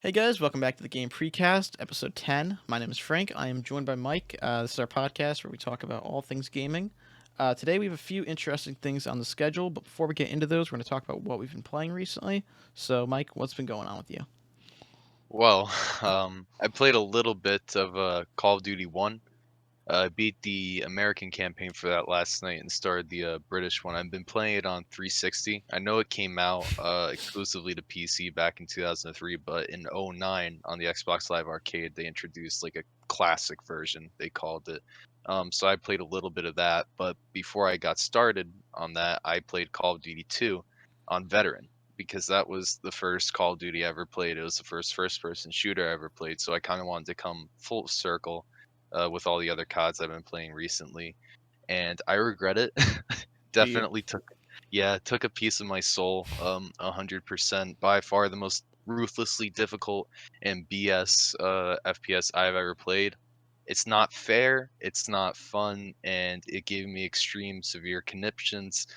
Hey guys, welcome back to the Game Precast, episode 10. My name is Frank. I am joined by Mike. This is our podcast where we talk about all things gaming. Today we have a few interesting things on the schedule, but before we get into those, we're going to talk about what we've been playing recently. So, Mike, what's been going on with you? Well, I played a little bit of Call of Duty 1. I beat the American campaign for that last night and started the British one. I've been playing it on 360. I know it came out exclusively to PC back in 2003, but in '09 on the Xbox Live Arcade, they introduced like a classic version, they called it. So I played a little bit of that, but before I got started on that, I played Call of Duty 2 on Veteran because that was the first Call of Duty I ever played. It was the first person shooter I ever played, so I kind of wanted to come full circle with all the other CODs I've been playing recently, and I regret it. Do you? Definitely took a piece of my soul, 100%. By far the most ruthlessly difficult and BS FPS I've ever played. It's not fair, it's not fun, and it gave me extreme severe conniptions,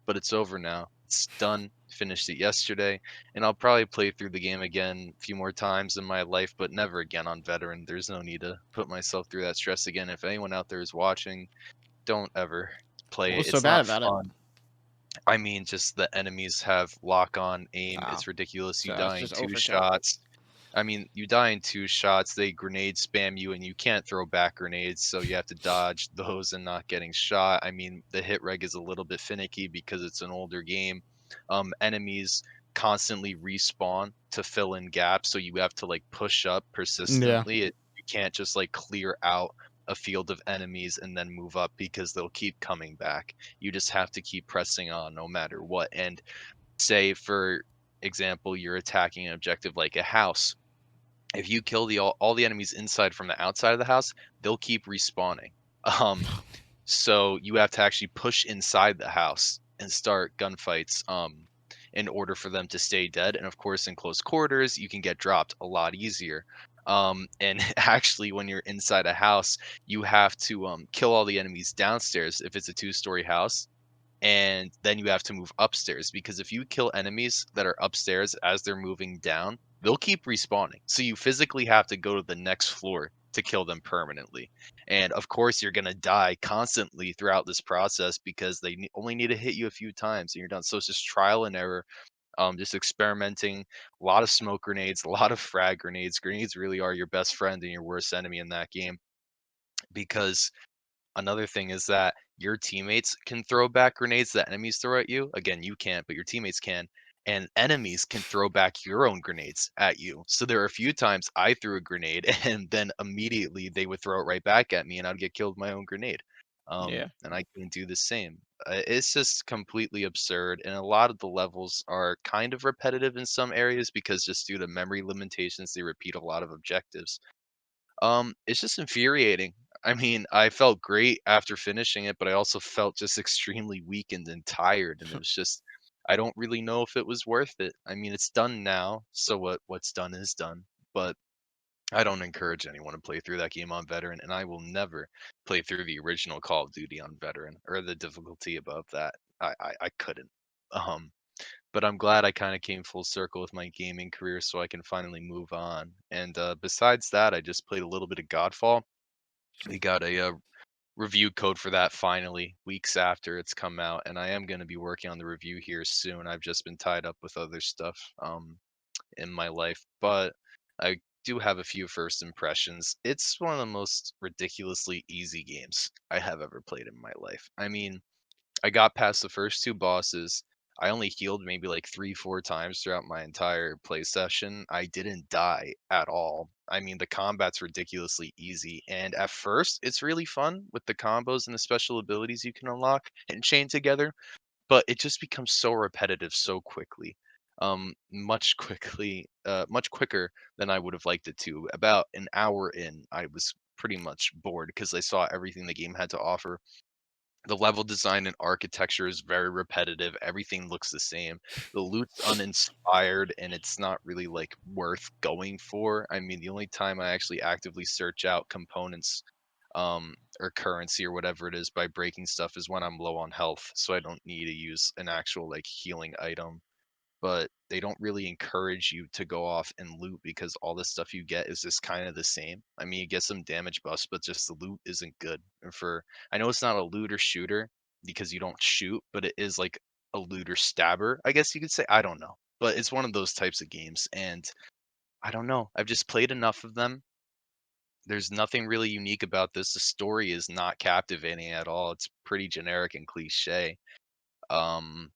but it's over now. It's done. Finished it yesterday, and I'll probably play through the game again a few more times in my life, but never again on veteran. There's no need to put myself through that stress again. If anyone out there is watching, don't ever What play it. was so It's bad not about it? fun. I mean, just the enemies have lock on aim. Ah, It's ridiculous. You so it's die in just two overkill. shots. I mean, you die in two shots. They grenade spam you, and you can't throw back grenades, so you have to dodge those and not getting shot. I mean, the hit reg is a little bit finicky because it's an older game. Enemies constantly respawn to fill in gaps, so you have to like push up Yeah. persistently. You can't just like clear out a field of enemies and then move up because they'll keep coming back. You just have to keep pressing on no matter what. And say, for example, you're attacking an objective like a house. If you kill all the enemies inside from the outside of the house, they'll keep respawning. Um, so you have to actually push inside the house and start gunfights in order for them to stay dead. And of course, in close quarters, you can get dropped a lot easier. And actually, when you're inside a house, you have to kill all the enemies downstairs if it's a two-story house, and then you have to move upstairs because if you kill enemies that are upstairs as they're moving down, they'll keep respawning. So you physically have to go to the next floor to kill them permanently. And of course, you're going to die constantly throughout this process because they only need to hit you a few times and you're done. So it's just trial and error, just experimenting, a lot of smoke grenades, a lot of frag grenades. Grenades really are your best friend and your worst enemy in that game because another thing is that your teammates can throw back grenades that enemies throw at you. Again, you can't, but your teammates can. And enemies can throw back your own grenades at you. So there are a few times I threw a grenade and then immediately they would throw it right back at me and I'd get killed with my own grenade. Yeah. And I can do the same. It's just completely absurd. And a lot of the levels are kind of repetitive in some areas because just due to memory limitations, they repeat a lot of objectives. It's just infuriating. I mean, I felt great after finishing it, but I also felt just extremely weakened and tired, and it was just I don't really know if it was worth it. I mean, it's done now, so what's done is done. But I don't encourage anyone to play through that game on veteran, and I will never play through the original Call of Duty on veteran or the difficulty above that. I couldn't. Um, but I'm glad I kind of came full circle with my gaming career so I can finally move on. And besides that, I just played a little bit of Godfall. We got a review code for that finally weeks after it's come out, and I am going to be working on the review here soon. I've just been tied up with other stuff in my life, but I do have a few first impressions. It's one of the most ridiculously easy games I have ever played in my life. I mean, I got past the first 2 bosses. I only healed maybe like 3, 4 times throughout my entire play session. I didn't die at all. I mean, the combat's ridiculously easy, and at first, it's really fun with the combos and the special abilities you can unlock and chain together, but it just becomes so repetitive so quickly. Much quicker than I would have liked it to. About an hour in, I was pretty much bored because I saw everything the game had to offer. The level design and architecture is very repetitive. Everything looks the same. The loot's uninspired and it's not really like worth going for. I mean, the only time I actually actively search out components or currency or whatever it is by breaking stuff is when I'm low on health, so I don't need to use an actual like healing item. but they don't really encourage you to go off and loot because all the stuff you get is just kind of the same. I mean, you get some damage buffs, but just the loot isn't good. And for I know it's not a looter shooter because you don't shoot, but it is like a looter stabber, I guess you could say. I don't know. But it's one of those types of games and I don't know. I've just played enough of them. There's nothing really unique about this. The story is not captivating at all. It's pretty generic and cliche. Um,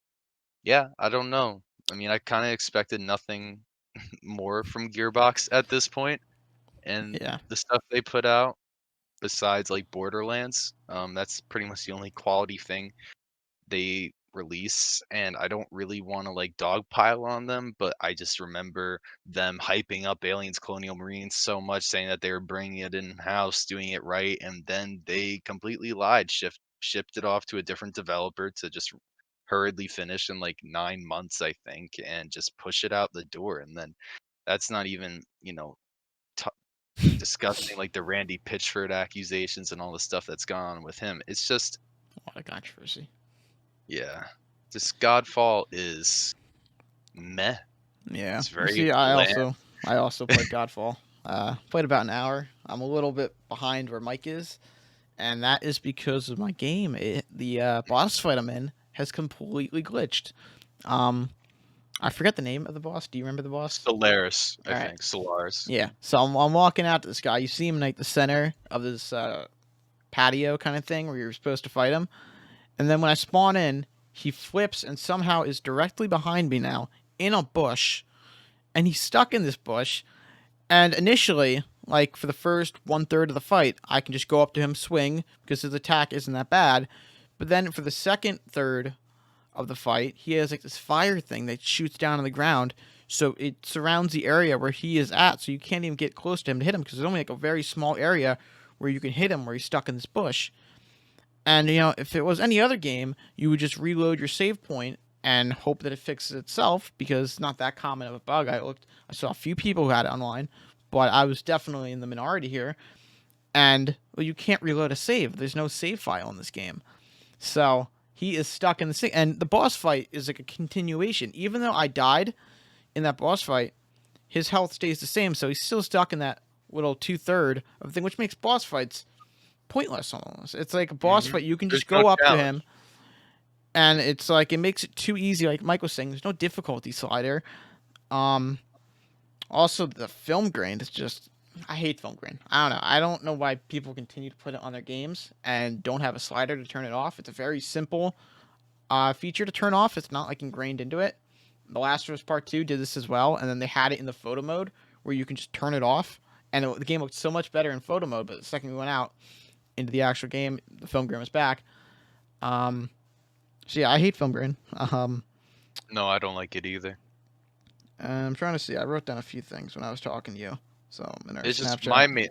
yeah, I don't know. I mean, I kind of expected nothing more from Gearbox at this point, and Yeah. the stuff they put out besides like Borderlands, that's pretty much the only quality thing they release, and I don't really want to like dogpile on them, but I just remember them hyping up Aliens Colonial Marines so much, saying that they were bringing it in house, doing it right, and then they completely lied, shipped it off to a different developer to just hurriedly finish in like 9 months, I think, and just push it out the door. And then that's not even, t- discussing like the Randy Pitchford accusations and all the stuff that's gone on with him. It's just, A lot of controversy. yeah, just Godfall is meh. Yeah. It's You very see, bland. I also played Godfall. Played about an hour. I'm a little bit behind where Mike is, and that is because of my game. The boss fight I'm in has completely glitched. Um, I forget the name of the boss. Do you remember the boss? Solaris, I All right. think. Solaris. Yeah. So I'm walking out to this guy. You see him in like the center of this patio kind of thing where you're supposed to fight him. And then when I spawn in, he flips and somehow is directly behind me now in a bush. And he's stuck in this bush. And initially, like for the first 1/3 of the fight, I can just go up to him, swing, because his attack isn't that bad. But then for the second third of the fight, he has like this fire thing that shoots down on the ground. So it surrounds the area where he is at. So you can't even get close to him to hit him because there's only like a very small area where you can hit him where he's stuck in this bush. And if it was any other game, you would just reload your save point and hope that it fixes itself because it's not that common of a bug. I saw a few people who had it online, but I was definitely in the minority here. And well, you can't reload a save. There's no save file in this game, so he is stuck in the same. And the boss fight is like a continuation. Even though I died in that boss fight, his health stays the same, so he's still stuck in that little 2/3 of the thing, which makes boss fights pointless almost. It's like a boss Hmm. fight. You can There's just no go up to him, challenge. and it's like it makes it too easy. Like Mike was saying, there's no difficulty slider. Um, Also, the film grain is just. I hate film grain. I don't know. I don't know why people continue to put it on their games and don't have a slider to turn it off. It's a very simple feature to turn off. It's not like ingrained into it. The Last of Us Part 2 did this as well, and then they had it in the photo mode where you can just turn it off. And the game looked so much better in photo mode, but the second we went out into the actual game, the film grain was back. Um, so yeah, I hate film grain. No, I don't like it either. I'm trying to see. I wrote down a few things when I was talking to you. So I'm in our It's just Snapchat. my main.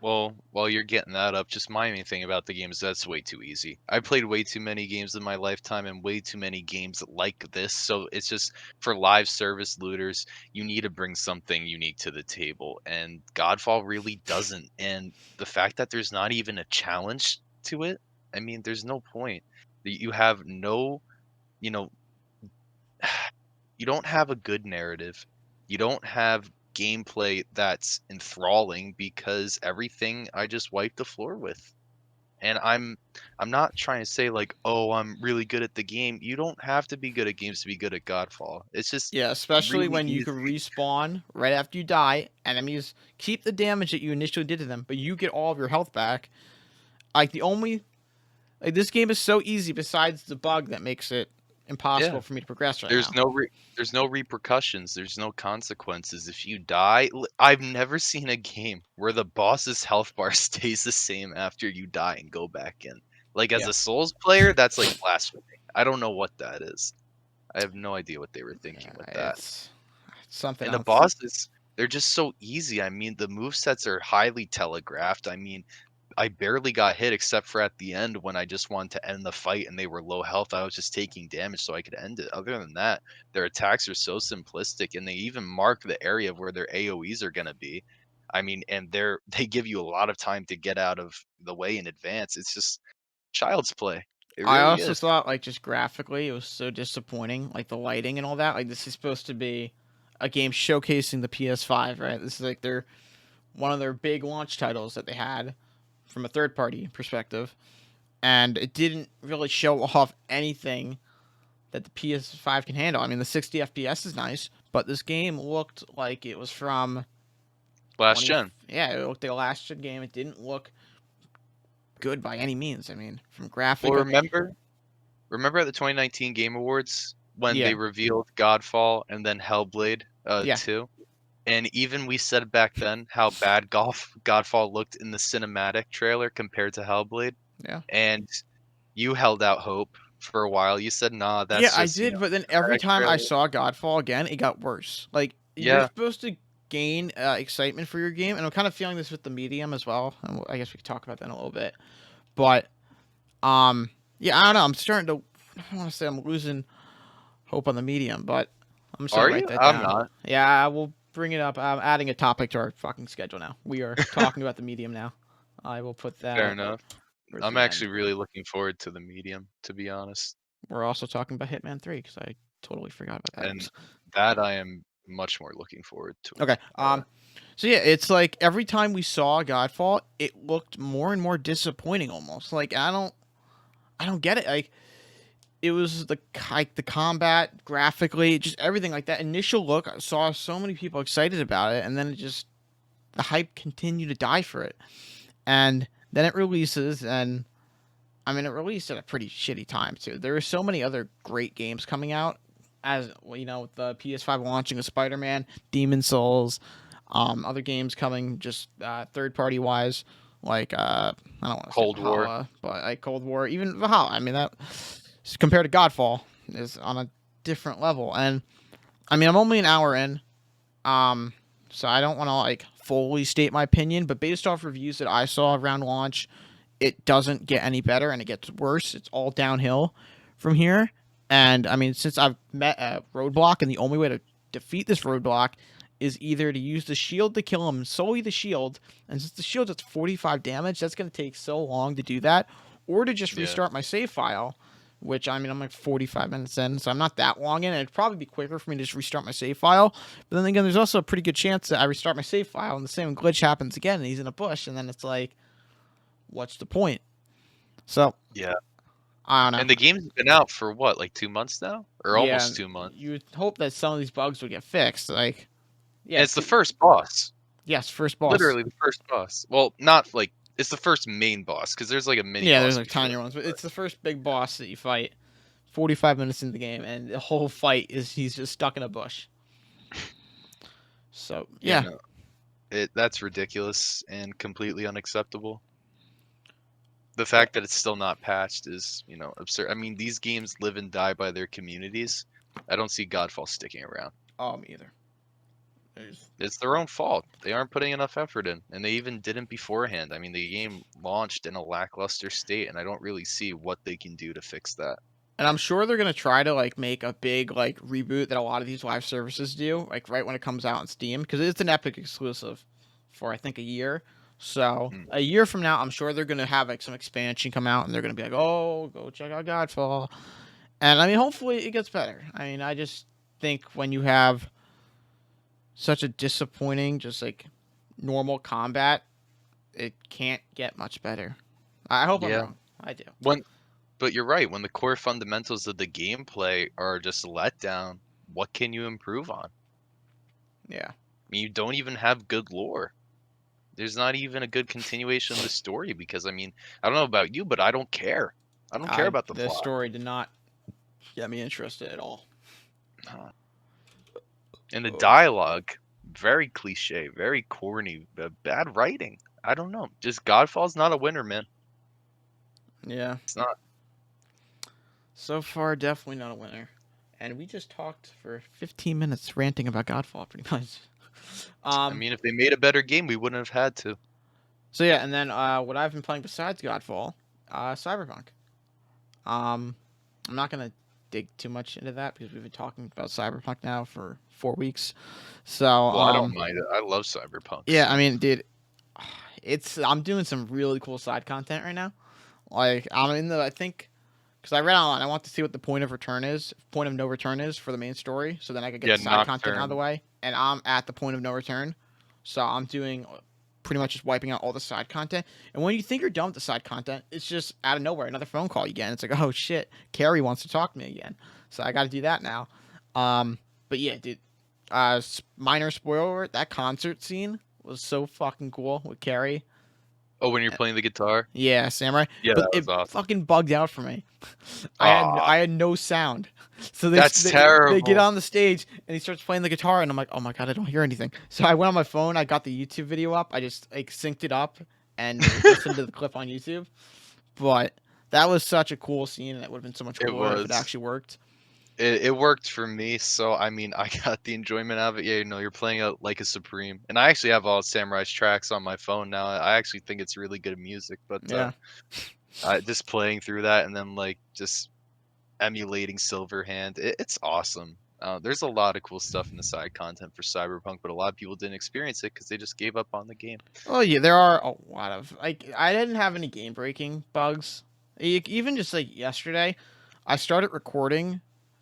Well, while you're getting that up, just my main thing about the game is that's way too easy. I played way too many games in my lifetime and way too many games like this. So it's just for live service looters, you need to bring something unique to the table. And Godfall really doesn't. And the fact that there's not even a challenge to it, I mean, there's no point. You have no, you know, you don't have a good narrative. You don't have gameplay that's enthralling because everything I just wiped the floor with. And I'm not trying to say like, "Oh, I'm really good at the game." You don't have to be good at games to be good at Godfall. It's just Yeah, especially really when you easy. can respawn right after you die. Enemies keep the damage that you initially did to them, but you get all of your health back. Like the only like this game is so easy besides the bug that makes it Yeah. impossible for me to progress right There's now. there's no repercussions, there's no consequences. If you die, I've never seen a game where the boss's health bar stays the same after you die and go back in. Like as Yeah. a Souls player, that's like blasphemy. I don't know what that is. I have no idea what they were thinking with that. It's something And the else. bosses, they're just so easy. I mean, the move sets are highly telegraphed. I mean, I barely got hit except for at the end when I just wanted to end the fight and they were low health. I was just taking damage so I could end it. Other than that, their attacks are so simplistic and they even mark the area where their AoEs are going to be. I mean, and they give you a lot of time to get out of the way in advance. It's just child's play. It I really also is. thought, like, just graphically, it was so disappointing, like the lighting and all that. Like, this is supposed to be a game showcasing the PS5, right? This is like one of their big launch titles that they had from a third party perspective, and it didn't really show off anything that the PS5 can handle. I mean, the 60 FPS is nice, but this game looked like it was from Last 20. gen. Yeah, it looked like a last gen game. It didn't look good by any means. I mean, from Well, graphic, remember at the 2019 Game Awards when they yeah, revealed Godfall and then Hellblade yeah, 2? And even we said back then how bad Godfall looked in the cinematic trailer compared to Hellblade, yeah. and you held out hope for a while. You said, "Nah, Yeah, that's I just, did, but then every cinematic time I trailer." saw Godfall again, it got worse. Like you're Yeah. supposed to gain excitement for your game, and I'm kind of feeling this with the medium as well. And I guess we could talk about that in a little bit. But um, yeah, I don't know. I'm starting to. I don't want to say I'm losing hope on the medium, but I'm just gonna Are write you? that I'm down. not. Yeah, we'll bring it up. I'm adding a topic to our fucking schedule now. We are talking about the medium now. I will put Fair that enough. towards I'm the end. actually really looking forward to the medium, to be honest. We're also talking about Hitman 3 because I totally forgot about And that. that I am much more looking forward to. Okay. So yeah, it's like every time we saw Godfall, it looked more and more disappointing almost. Like I don't get it. Like it was the combat graphically, just everything like that initial look. I saw so many people excited about it, and then it just the hype continued to die for it. And then it releases, and I mean, it released at a pretty shitty time too. There are so many other great games coming out, as well, with the PS5 launching a Spider-Man, Demon Souls, other games coming just third party wise, like I don't want to say Cold War. Valhalla, but like Cold War, even Valhalla. I mean that compared to Godfall is on a different level, and I mean I'm only an hour in, so I don't want to like fully state my opinion, but based off reviews that I saw around launch, it doesn't get any better and it gets worse. It's all downhill from here. And I mean, since I've met a roadblock, and the only way to defeat this roadblock is either to use the shield to kill him, solely the shield, and since the shield does 45 damage, that's going to take so long to do that, or to just Yeah. restart my save file, which I mean, I'm like 45 minutes in, so I'm not that long in. And it'd probably be quicker for me to just restart my save file. But then again, there's also a pretty good chance that I restart my save file and the same glitch happens again, and he's in a bush, and then it's like, what's the point? So Yeah. I don't And know. the game's been out for what, like 2 months now? Or Yeah, almost 2 months. you would hope that some of these bugs would get fixed. Like, And yeah, it's the first boss. yes, first boss. Literally the first boss. Well, not like it's the first main boss because there's like a mini Yeah, there's boss like before tinier that. ones, but it's the first big boss that you fight. 45 minutes into the game, and the whole fight is he's just stuck in a bush. So Yeah, yeah, no. That's ridiculous and completely unacceptable. The fact that it's still not patched is, absurd. I mean, these games live and die by their communities. I don't see Godfall sticking around. me either. There's It's their own fault. They aren't putting enough effort in, and they even didn't beforehand. I mean, the game launched in a lackluster state, and I don't really see what they can do to fix that. And I'm sure they're gonna try to like make a big like reboot that a lot of these live services do, like right when it comes out on Steam, because it's an Epic exclusive for I think a year. So Mm, a year from now, I'm sure they're gonna have like some expansion come out, and they're gonna be like, "Oh, go check out Godfall." And I mean, hopefully it gets better. I mean, I just think when you have such a disappointing, just like normal combat, it can't get much better. I hope I'm yeah. wrong. I do. When, but you're right. When the core fundamentals of the gameplay are just let down, what can you improve on? Yeah. I mean, you don't even have good lore. There's not even a good continuation of the story because, I mean, I don't know about you, but I don't care. I don't care I about the This plot. story did not get me interested at all. Uh, And the Oh. dialogue, very cliche, very corny, bad writing. I don't know. Just Godfall's not a winner, man. Yeah. It's not. So far, definitely not a winner. And we just talked for 15 minutes ranting about Godfall, pretty much. I Um. mean, if they made a better game, we wouldn't have had to. So yeah, and then what I've been playing besides Godfall, Cyberpunk. I'm not gonna dig too much into that because we've been talking about Cyberpunk now for 4 weeks. So Well, I don't mind it. I love Cyberpunk. yeah, I So mean, dude, I'm doing some really cool side content right now. Like I'm in the I think because I read online. I want to see what the point of no return is for the main story, so then I could get Yeah, the side content out of the Nocturne. way. And I'm at the point of no return, so I'm doing pretty much just wiping out all the side content. And when you think you're done with the side content, it's just out of nowhere another phone call again. It's like, oh shit, Carrie wants to talk to me again, so I got to do that now. But yeah, dude. Minor spoiler: that concert scene was so fucking cool with Carrie. Oh, when you're playing the guitar? Yeah, Samurai. Yeah, But that was it awesome. fucking bugged out for me. Aw, I had no sound. So that's they get terrible. on the stage and he starts playing the guitar and I'm like, oh my god, I don't hear anything. So I went on my phone. I got the YouTube video up. I just like synced it up and listened to the clip on YouTube. But that was such a cool scene and it would have been so much It cooler if it was. actually worked. It worked for me, so I mean, I got the enjoyment out of it. Yeah, you're playing out like a Supreme, and I actually have all Samurai's tracks on my phone now. I actually think it's really good music, but Yeah. just playing through that and then like just emulating Silverhand, it's awesome. There's a lot of cool stuff in the side content for Cyberpunk, but a lot of people didn't experience it because they just gave up on the game. Oh yeah, there are a lot of like I didn't have any game breaking bugs. Even just like yesterday, I started recording.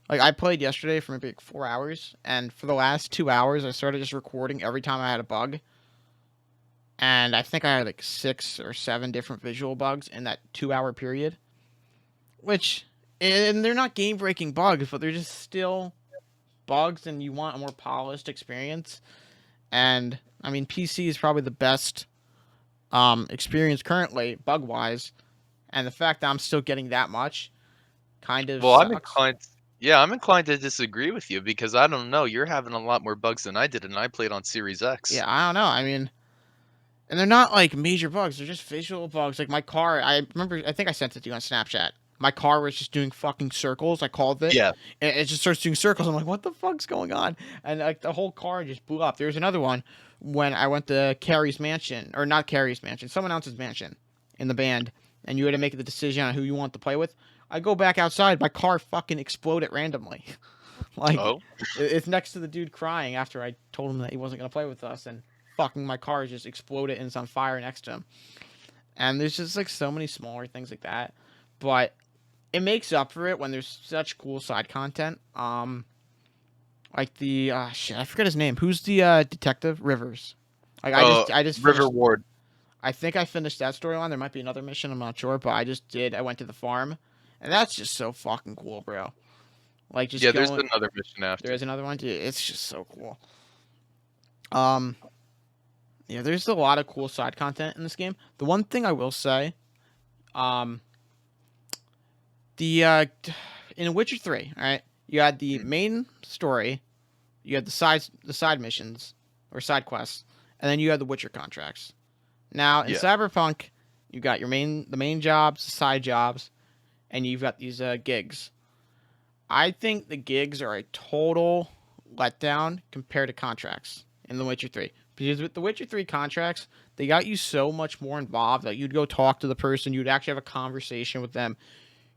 Like I played yesterday for maybe like 4 hours, and for the last 2 hours, I started just recording every time I had a bug. And I think I had like 6 or 7 different visual bugs in that 2 hour period. Which, and they're not game breaking bugs, but they're just still bugs, and you want a more polished experience. And I mean, PC is probably the best experience currently, bug wise, and the fact that I'm still getting that much kind of Well, sucks. yeah, I'm inclined to disagree with you because I don't know, you're having a lot more bugs than I did, and I played on Series X. Yeah, I don't know. I mean, and they're not like major bugs; they're just visual bugs. Like my car, I remember, I think I sent it to you on Snapchat. My car was just doing fucking circles. I called it, Yeah, and it just starts doing circles. I'm like, what the fuck's going on? And like the whole car just blew up. There's another one when I went to Carrie's mansion, or not Carrie's mansion, someone else's mansion in the band, and you had to make the decision on who you want to play with. I go back outside, my car fucking exploded randomly. Like oh, it's next to the dude crying after I told him that he wasn't gonna play with us, and fucking my car just exploded and it's on fire next to him. And there's just like so many smaller things like that, but it makes up for it when there's such cool side content. Like the shit, I forget his name. Who's the detective? Rivers. Like uh, I just River finished. Ward. I think I finished that storyline. There might be another mission. I'm not sure, but I just did. I went to the farm, and that's just so fucking cool, bro. Like just Yeah, there's going. another mission There after. is another one, dude. It's just so cool. Um, yeah, there's a lot of cool side content in this game. The one thing I will say, um, the in Witcher 3, all right, you had the Mm, main story, you had the side missions or side quests, and then you had the Witcher contracts. Now in yeah. Cyberpunk, you got the main jobs, the side jobs, and you've got these gigs. I think the gigs are a total letdown compared to contracts in The Witcher 3. Because with The Witcher 3 contracts, they got you so much more involved. Like you'd go talk to the person, you'd actually have a conversation with them.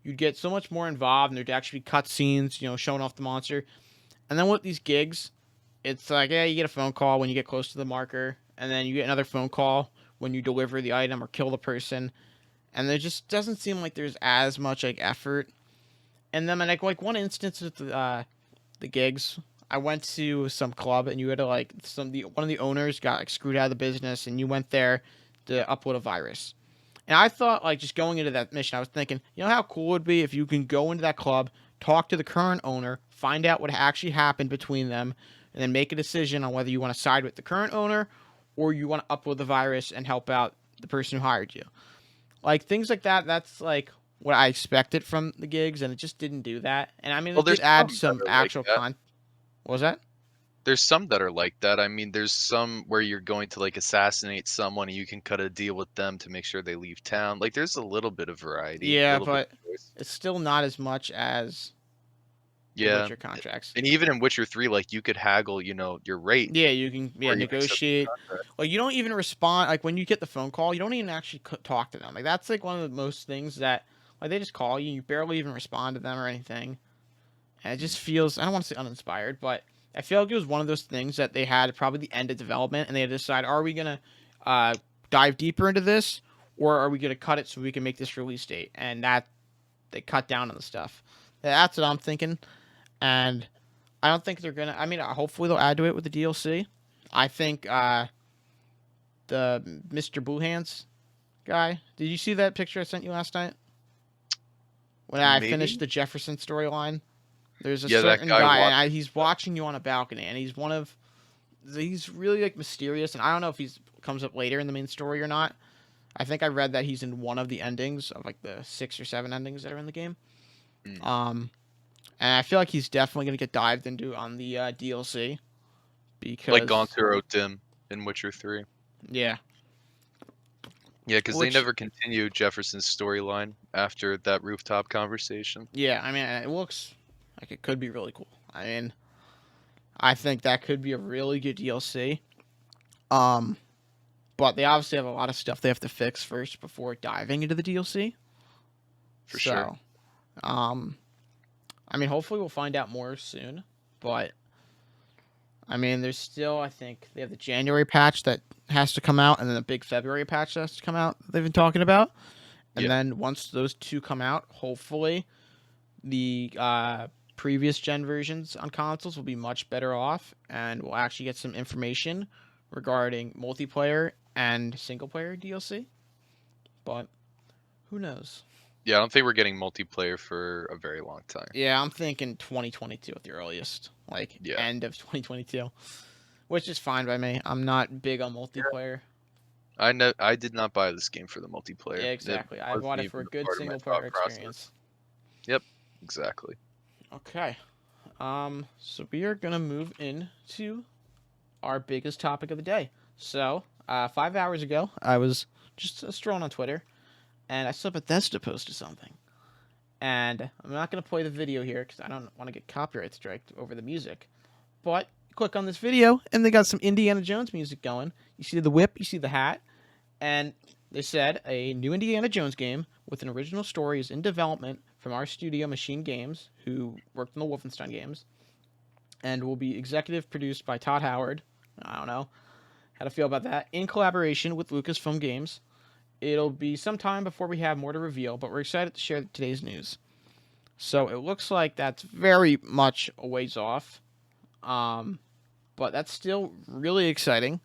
You'd get so much more involved, and there'd actually be cutscenes, showing off the monster. And then with these gigs, it's like, yeah, you get a phone call when you get close to the marker, and then you get another phone call when you deliver the item or kill the person. And there just doesn't seem like there's as much like effort. And then like one instance with the gigs, I went to some club and you had to like one of the owners got like screwed out of the business and you went there to upload a virus. And I thought like just going into that mission, I was thinking, how cool it would be if you can go into that club, talk to the current owner, find out what actually happened between them, and then make a decision on whether you want to side with the current owner or you want to upload the virus and help out the person who hired you. Like things like that, that's like what I expected from the gigs, and it just didn't do that. And I mean, Well, it did there's add some that some are like actual that. What was that? There's some that are like that. I mean, there's some where you're going to like assassinate someone and you can cut a deal with them to make sure they leave town. Like there's a little bit of variety, a Yeah, little bit but of choice. it's still not as much as the Yeah. Witcher contracts. And even in Witcher 3, like you could haggle, your rate Yeah, you can before you accept the negotiate. contract. Like you don't even respond. Like when you get the phone call, you don't even actually talk to them. Like that's like one of the most things that like they just call you, you barely even respond to them or anything. And it Mm. just feels I don't want to say uninspired, but I feel like it was one of those things that they had probably the end of development, and they had to decide: are we gonna uh, dive deeper into this, or are we gonna cut it so we can make this release date? And that they cut down on the stuff. That's what I'm thinking, and I don't think they're gonna. I mean, hopefully they'll add to it with the DLC. I think the Mr. Blue Hands guy. Did you see that picture I sent you last night when I finished Maybe. the Jefferson storyline? There's a Yeah, that certain guy guy, walked. and he's watching you on a balcony, and he's really like mysterious, and I don't know if he's comes up later in the main story or not. I think I read that he's in one of the endings of like the 6 or 7 endings that are in the game. Mm. Um, and I feel like he's definitely gonna get dived into on the DLC Like because Gonzalo Dim in Witcher 3. yeah, Yeah, because they which never continued Jefferson's storyline after that rooftop conversation. yeah, I mean it looks like it could be really cool. I mean, I think that could be a really good DLC. Um, but they obviously have a lot of stuff they have to fix first before diving into the DLC. For sure. So, um, I mean, hopefully we'll find out more soon. But I mean, there's still, I think they have the January patch that has to come out, and then a big February patch that has to come out. That they've been talking about, and Yeah. then once those two come out, hopefully the previous gen versions on consoles will be much better off, and we'll actually get some information regarding multiplayer and single player DLC. But who knows? Yeah, I don't think we're getting multiplayer for a very long time. Yeah, I'm thinking 2022 at the earliest, like Yeah. end of 2022, which is fine by me. I'm not big on Yeah. multiplayer. I did not buy this game for the multiplayer. Yeah, It exactly. I wasn't bought it even for a a good part of my single player thought process. experience. Yep, exactly. Okay. So we are gonna move into our biggest topic of the day. So, 5 hours ago, I was just strolling on Twitter, and I saw Bethesda posted something. And I'm not gonna play the video here because I don't want to get copyright striked over the music. But click on this video, and they got some Indiana Jones music going. You see the whip, you see the hat, and they said a new Indiana Jones game with an original story is in development from our studio, Machine Games, who worked on the Wolfenstein games, and will be executive produced by Todd Howard. I don't know how to feel about that. In collaboration with Lucasfilm Games. It'll be some time before we have more to reveal, but we're excited to share today's news. So it looks like that's very much a ways off. But that's still really exciting.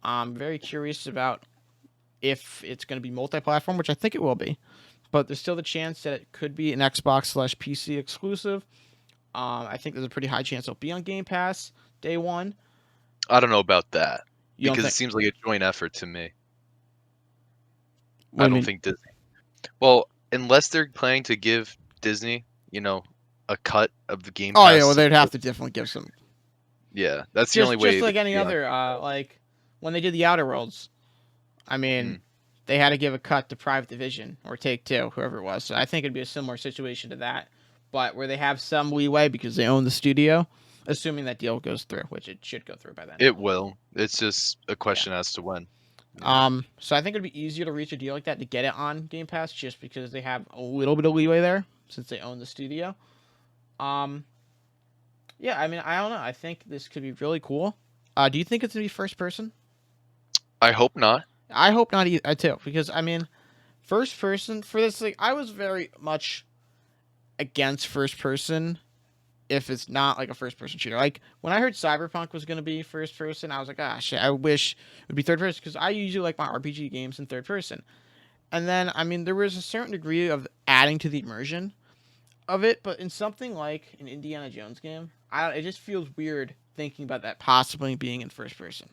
I'm very curious about if it's going to be multi-platform, which I think it will be. But there's still the chance that it could be an Xbox/PC exclusive. I think there's a pretty high chance it'll be on Game Pass day one. I don't know about that You don't because it think? seems like a joint effort to me. What I do you don't mean? think Disney. Well, unless they're planning to give Disney, a cut of the Game Oh yeah, Pass well they'd have support. to definitely give some. Yeah, that's the only Just way they like could any be on other, Game Pass. like when they did the Outer Worlds. I mean, Mm. they had to give a cut to Private Division or Take Two, whoever it was. So I think it'd be a similar situation to that, but where they have some leeway because they own the studio, assuming that deal goes through, which it should go through by then. It will. It's just a Yeah. question as to when. Yeah. So I think it'd be easier to reach a deal like that to get it on Game Pass, just because they have a little bit of leeway there since they own the studio. Um, yeah, I mean, I don't know. I think this could be really cool. Do you think it's gonna be first person? I hope not. I hope not either, too, because I mean, first person for this, like, I was very much against first person if it's not like a first person shooter. Like when I heard Cyberpunk was going to be first person, I was like, ah, shit, I wish it would be third person because I usually like my RPG games in third person. And then, I mean, there was a certain degree of adding to the immersion of it, but in something like an Indiana Jones game, it just feels weird thinking about that possibly being in first person.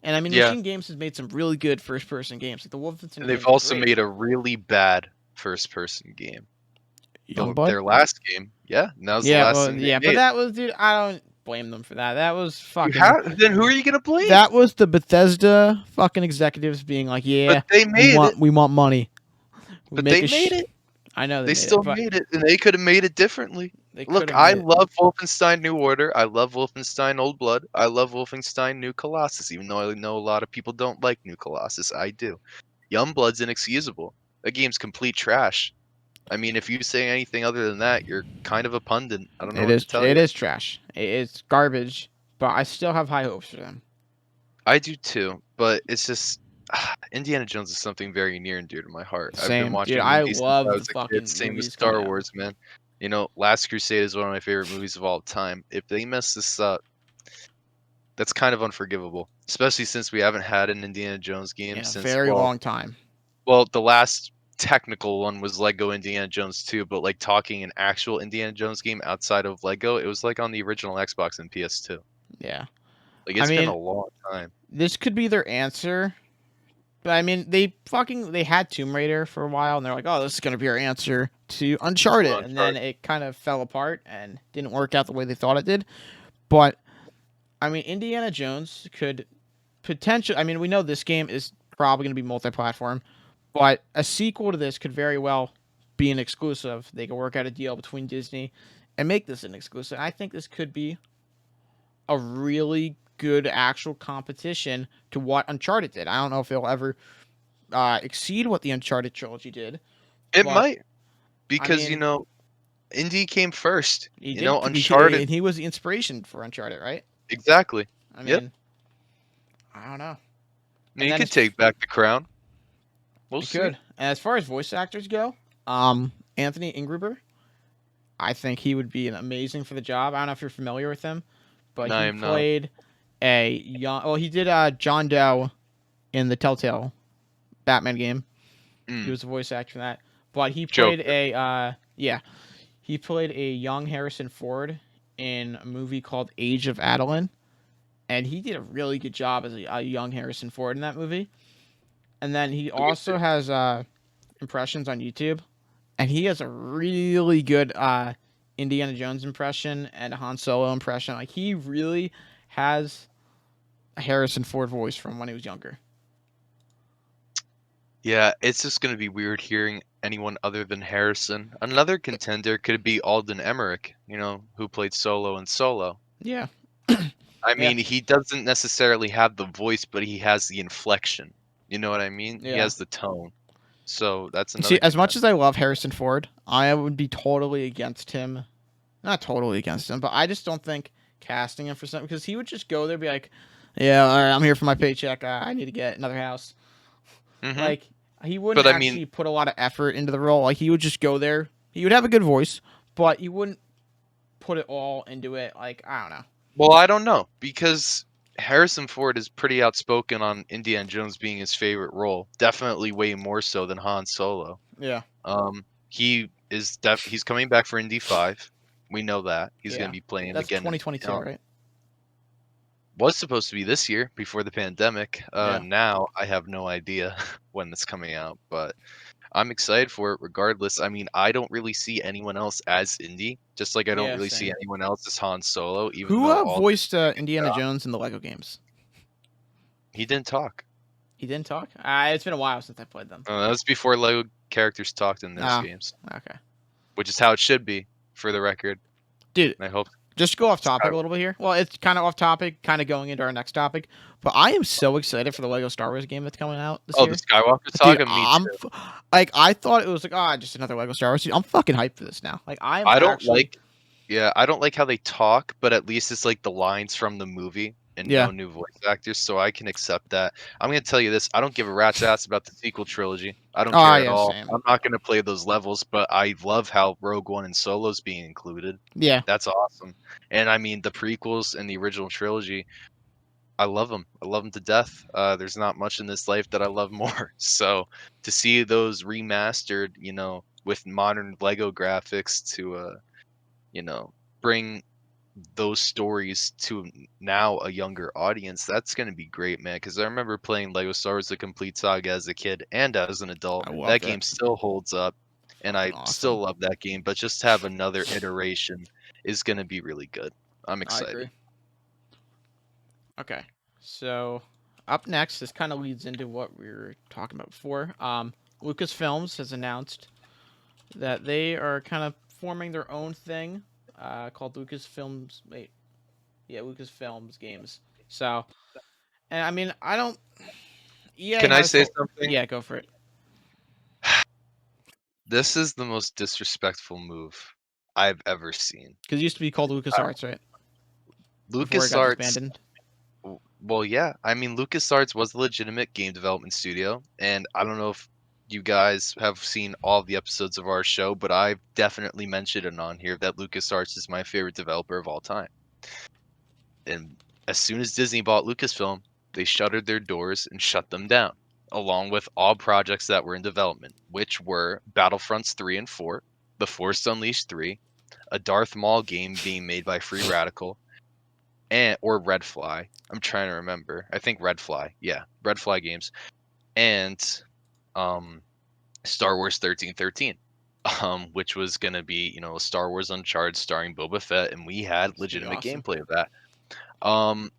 And I mean, Yeah, Machine Games has made some really good first person games. Like the Wolfenstein and they've games are also great. made a really bad first-person game. Youngblood? Their last game, yeah, and that was the Yeah, last well, thing they yeah, but made. that was, dude, I don't blame them for that. That was You fucking. have then who are you gonna blame? That was the Bethesda fucking executives being like, But "Yeah, they made it. we want money. We But make they a made it. I know they They made it, still but made it, and they could have made it differently. they could Look, have I made it. love Wolfenstein New Order. I love Wolfenstein Old Blood. I love Wolfenstein New Colossus, even though I know a lot of people don't like New Colossus. I do. Youngblood's inexcusable. That game's complete trash. I mean, if you say anything other than that, you're kind of a pundit. I don't know what to tell It you. is trash. It's garbage, but I still have high hopes for them. I do too, but it's just Indiana Jones is something very near and dear to my heart. I've been Same, dude. watching I movies since I love the was a kid. fucking Same with movies coming Star out. Wars, man. You know, Last Crusade is one of my favorite movies of all time. If they mess this up, that's kind of unforgivable, especially since we haven't had an Indiana Jones game In a since, very long time. well, the last technical one was Lego Indiana Jones 2, but like talking an actual Indiana Jones game outside of Lego, it was like on the original Xbox and PS2. Yeah. Like I it's been a mean, long time. this could be their answer. But I mean, they had Tomb Raider for a while, and they're like, "Oh, this is gonna be our answer to To Uncharted," and then Uncharted. it kind of fell apart and didn't work out the way they thought it did. But I mean, Indiana Jones could potentially. I mean, we know this game is probably gonna be multi-platform, but a sequel to this could very well be an exclusive. They could work out a deal between Disney and make this an exclusive. I think this could be a really good actual competition to what Uncharted did. I don't know if it'll ever exceed what the Uncharted trilogy did, It but might, I because mean, Indy came first. he You know, did, Uncharted. and he was the inspiration for Uncharted, right? Exactly. I Yep. mean, I don't know. And And you then could take back the crown. We'll it see. could. And as far as voice actors go, Anthony Ingruber, I think he would be an amazing for the job. I don't know if you're familiar with him, but No, I he am not. played a young. Well, he did John Doe in the Telltale Batman game. He Mm, was a voice actor for that. But he played Joker. a yeah, he played a young Harrison Ford in a movie called Age of Adeline, and he did a really good job as a young Harrison Ford in that movie. And then he Let me see. also has impressions on YouTube, and he has a really good Indiana Jones impression and a Han Solo impression. Like he really has a Harrison Ford voice from when he was younger. Yeah, it's just gonna be weird hearing anyone other than Harrison. Another contender could be Alden Ehrenreich, who played Solo in Solo. Yeah, I yeah, mean, he doesn't necessarily have the voice, but he has the inflection. You know what I mean? He yeah. has the tone. So that's See, another as much contender. as I love Harrison Ford, I would be totally against him. Not totally against him, but I just don't think casting him for something because he would just go there and be like, "Yeah, all right, I'm here for my paycheck. I need to get another house." Hmm. Like he wouldn't But I mean, actually put a lot of effort into the role. Like he would just go there. He would have a good voice, but he wouldn't put it all into it. Like I don't know. well, I don't know because Harrison Ford is pretty outspoken on Indiana Jones being his favorite role. Definitely way more so than Han Solo. Yeah, He's coming back for Indy 5. We know that. He's going yeah. to be playing That's again. 2022, right? Was supposed to be this year before the pandemic. Yeah, Now I have no idea when it's coming out, but I'm excited for it regardless. I mean, I don't really see anyone else as Indy, just like I don't yeah. really see Same. anyone else as Han Solo, even Who though all voiced do a good Indiana job. Jones in the Lego games? He didn't talk. He didn't talk. It's been a while since I played them. That was before Lego characters talked in those Ah, games, okay, which is how it should be, for the record. dude. And I hope. Just to go off topic a Skywalker. little bit here. Well, it's kind of off topic, kind of going into our next topic. But I am so excited for the Lego Star Wars game that's coming out this Oh, the year, Skywalker dude. saga. Me too. Like I thought it was like just another Lego Star Wars. Dude, I'm fucking hyped for this now. Like I am I don't actually like Yeah, I don't like how they talk, but at least it's like the lines from the movie and yeah. no new voice actors, so I can accept that. I'm gonna tell you this, I don't give a rat's ass about the sequel trilogy. I don't Oh care at yeah, all. same. I'm not gonna play those levels, but I love how Rogue One and Solo's being included. Yeah, That's awesome. And I mean, the prequels and the original trilogy, I love them. I love them to death. There's not much in this life that I love more. So to see those remastered, with modern Lego graphics to you know, bring those stories to now a younger audience, that's going to be great, man. Because I remember playing Lego Star Wars: The Complete Saga as a kid and as an adult. I love That that. game still holds up, and I Fucking still awesome. love that game. But just to have another iteration is going to be really good. I'm I excited. agree. Okay, so up next, this kind of leads into what we were talking about before. Lucasfilms has announced that they are kind of forming their own thing, called Lucasfilms. Wait, yeah, Lucasfilms games. So, and I mean, I don't. EA Can I has say the. something? Yeah, go for it. This is the most disrespectful move I've ever seen. Because it used to be called Uh, LucasArts, right? Before it got LucasArts, disbanded. Well, yeah. I mean, LucasArts was a legitimate game development studio, and I don't know if you guys have seen all the episodes of our show, but I've definitely mentioned it on here that LucasArts is my favorite developer of all time. And as soon as Disney bought Lucasfilm, they shuttered their doors and shut them down, along with all projects that were in development, which were Battlefronts 3 and 4, The Force Unleashed 3, a Darth Maul game being made by Free Radical, and or Red Fly. I'm trying to remember. I think Red Fly. Yeah, Red Fly Games, and um, Star Wars 1313, which was gonna be a Star Wars Uncharted starring Boba Fett, and we had It's gonna be legitimate awesome. gameplay of that.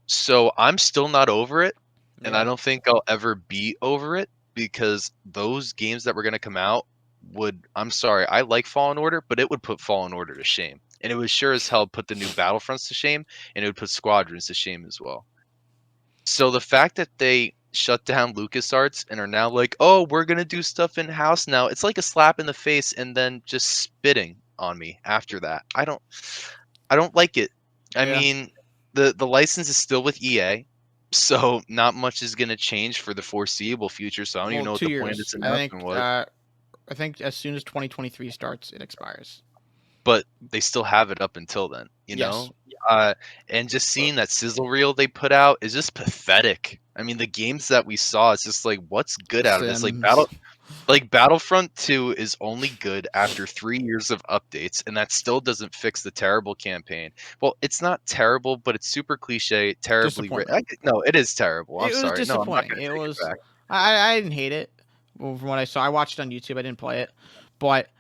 So I'm still not over it, and I Yeah. don't think I'll ever be over it because those games that were gonna come out would. I'm sorry, I like Fallen Order, but it would put Fallen Order to shame, and it would sure as hell put the new Battlefronts to shame, and it would put Squadrons to shame as well. So the fact that they shut down LucasArts and are now like, "Oh, we're gonna do stuff in house now," it's like a slap in the face and then just spitting on me after that. I don't like it. I Yeah. mean, the license is still with EA, so not much is gonna change for the foreseeable future. So I don't even Well, know what two the point of this years. I announcement think. was. I think as soon as 2023 starts, it expires. But they still have it up until then, you Yes. know? Uh, and just seeing that sizzle reel they put out is just pathetic. I mean, the games that we saw, it's just like, what's The good out of this? Sims. Like Battlefront 2 is only good after 3 years of updates, and that still doesn't fix the terrible campaign. Well, it's not terrible, but it's super cliche, terribly written. Disappointment. No, it is terrible. I'm It was sorry. No, I'm not disappointing. gonna It take it was. back. I didn't hate it. Well, from what I saw, I watched it on YouTube. I didn't play it, but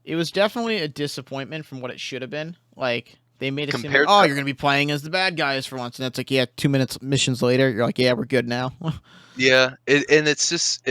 it was definitely a disappointment from what it should have been. Like they made it seem like, Compared oh, to you're gonna be playing as the bad guys for once, and it's like, yeah, 2 minutes missions later, you're like, yeah, we're good now. yeah, and it's just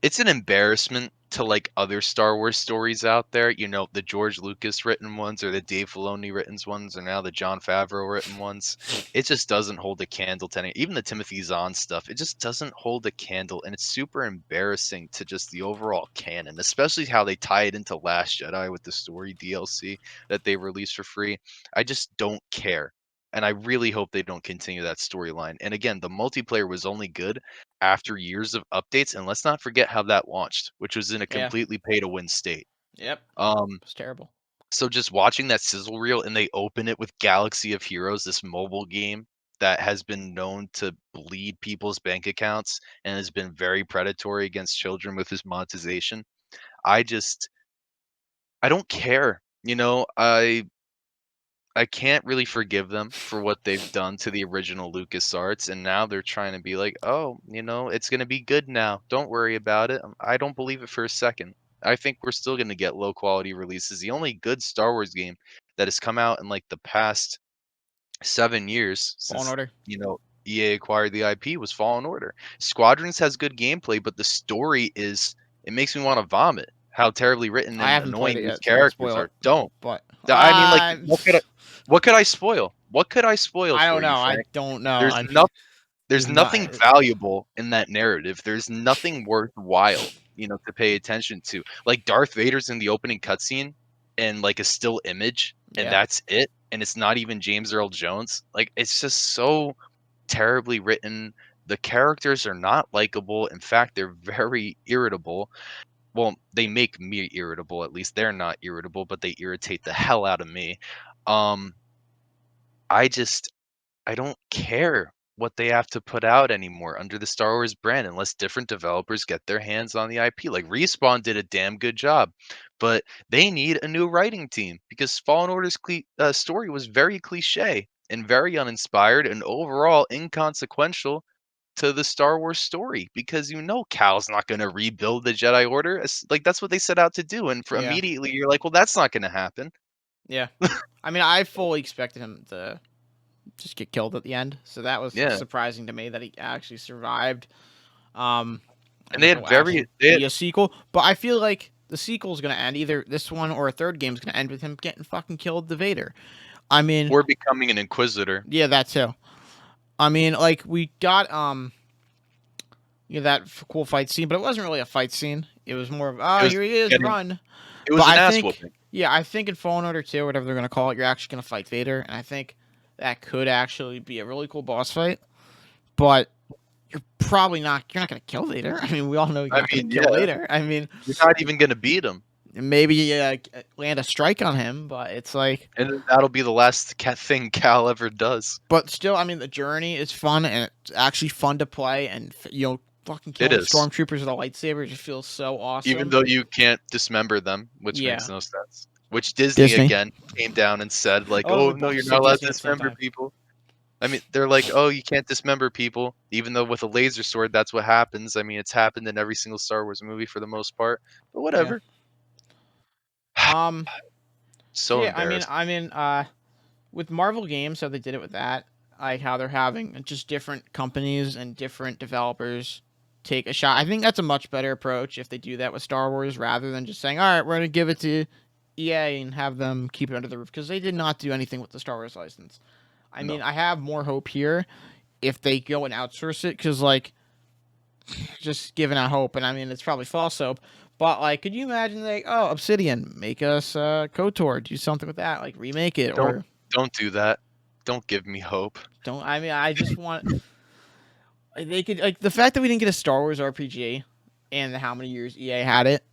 it's an embarrassment to like other Star Wars stories out there. The George Lucas written ones or the Dave Filoni written ones or now the Jon Favreau written ones. It just doesn't hold a candle to any. Even the Timothy Zahn stuff, it just doesn't hold a candle, and it's super embarrassing to just the overall canon, especially how they tie it into Last Jedi with the story DLC that they released for free. I just don't care. And I really hope they don't continue that storyline. And again, the multiplayer was only good after years of updates, and let's not forget how that launched, which was in a Yeah. completely pay to win state. Yep. Um, It's terrible. so just watching that sizzle reel and they open it with Galaxy of Heroes, this mobile game that has been known to bleed people's bank accounts and has been very predatory against children with his monetization. I just I don't care. I can't really forgive them for what they've done to the original LucasArts, and now they're trying to be like, "Oh, it's gonna be good now. Don't worry about it." I don't believe it for a second. I think we're still gonna get low quality releases. The only good Star Wars game that has come out in like the past 7 years Fallen since Order. EA acquired the IP was Fallen Order. Squadrons has good gameplay, but the story it makes me want to vomit. How terribly written I and haven't played annoying it these yet, so don't characters spoil are. it. Don't. But I mean, like, I, what could I spoil? What could I spoil I don't for you, know. I Frank? don't know. There's I no, there's there's not. nothing valuable in that narrative. There's nothing worthwhile, to pay attention to. Like Darth Vader's in the opening cutscene and like a still image, and Yeah. that's it. And it's not even James Earl Jones. Like it's just so terribly written. The characters are not likable. In fact, they're very irritable. Well, they make me irritable. At least they're not irritable, but they irritate the hell out of me. Um, I just I don't care what they have to put out anymore under the Star Wars brand unless different developers get their hands on the IP. Like Respawn did a damn good job, but they need a new writing team because Fallen Order's story was very cliche and very uninspired and overall inconsequential to the Star Wars story because Cal's not going to rebuild the Jedi Order. Like that's what they set out to do, and for Yeah. immediately you're like, well, that's not going to happen. Yeah. I mean, I fully expected him to just get killed at the end, so that was Yeah, surprising to me that he actually survived. Um, and and that there will actually be a sequel. But I feel like the sequel is going to end either this one or a third game is going to end with him getting fucking killed the Vader. I mean, or becoming an Inquisitor. yeah, that too. I mean, like we got that cool fight scene, but it wasn't really a fight scene. It was more of It was here he is, getting run. it But was an I ass think whooping. yeah, I think in Fallen Order 2, whatever they're going to call it, you're actually going to fight Vader, and I think that could actually be a really cool boss fight, but you're not going to kill Vader. I mean, we all know you're I not going mean, to kill yeah, Vader. I mean, you're not even gonna beat him, maybe land a strike on him, but it's like, and then that'll be the last thing Cal ever does. but still, I mean, the journey is fun and it's actually fun to play, and fucking It killing is, stormtroopers with a lightsaber just feels so even awesome. though you can't dismember them, which makes Yeah, no sense. Which Disney Disney. again came down and said like, Oh, "Oh we no, both you're say not allowed Disney to at the same dismember time. people." I mean, they're like, "Oh, you can't dismember people," even though with a laser sword, that's what happens. I mean, it's happened in every single Star Wars movie for the most part, but Yeah. whatever. Um. So So yeah, I mean, embarrassed. with Marvel games, how they did it with that, like how they're having just different companies and different developers take a shot. I think that's a much better approach if they do that with Star Wars rather than just saying, "All right, we're gonna give it to EA and have them keep it under the roof," because they did not do anything with the Star Wars license. I mean, No, I have more hope here if they go and outsource it, because like just giving out hope, and I mean it's probably false hope. But like, could you imagine like, oh, Obsidian, make us KOTOR, do something with that, like remake it, don't or don't do that. Don't give me hope. don't. I mean, I just want like, they could like the fact that we didn't get a Star Wars RPG, and how many years EA had it,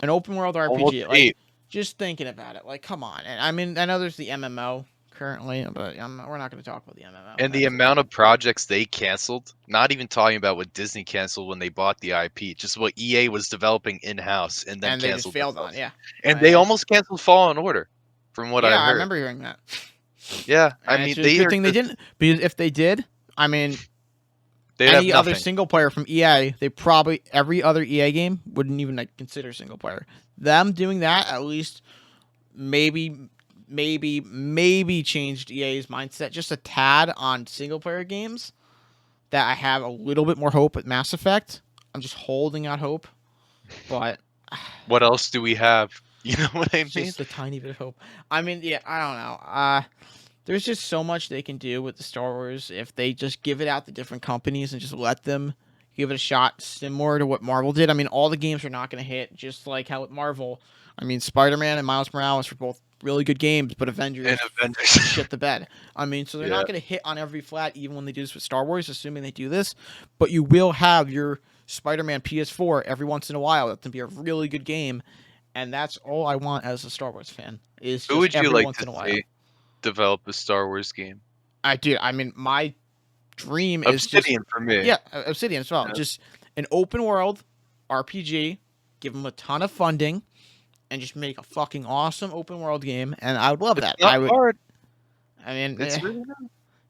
an open world Almost RPG, like 8. just thinking about it, like come on. And I mean, I know there's the MMO currently, but we're not going to talk about the MMO. And the That's amount of projects they canceled, not even talking about what Disney canceled when they bought the IP, just what EA was developing in-house and then and they just canceled failed on, themselves. yeah. And they almost canceled Fallen Order, from what I Yeah, I heard. remember hearing that. Yeah, I And it's mean, just a they good are thing they just didn't, because if they did, I mean, they'd have any other nothing. single player from EA, they probably every other EA game wouldn't even like consider single player. Them doing that at least maybe changed EA's mindset just a tad on single player games. That I have a little bit more hope with Mass Effect. I'm just holding out hope, but What else do we have? You know what I mean? just a tiny bit of hope. I mean, yeah, I don't know. There's just so much they can do with the Star Wars if they just give it out to different companies and just let them give it a shot, similar to what Marvel did. I mean, all the games are not going to hit, just like how with Marvel. I mean, Spider-Man and Miles Morales were both really good games, but And Avengers Avengers. shit the bed. I mean, so they're Yeah. not going to hit on every flat, even when they do this with Star Wars, assuming they do this. But you will have your Spider-Man PS4 every once in a while. That can be a really good game, and that's all I want as a Star Wars fan is Who just would you every like once to in a while. see develop a Star Wars game? I do. I mean, my dream is just Obsidian for me. yeah, Obsidian as well. Yeah. Just an open world RPG. Give them a ton of funding and just make a fucking awesome open world game. And I would love It's that. not I would. hard. I mean, It's really not.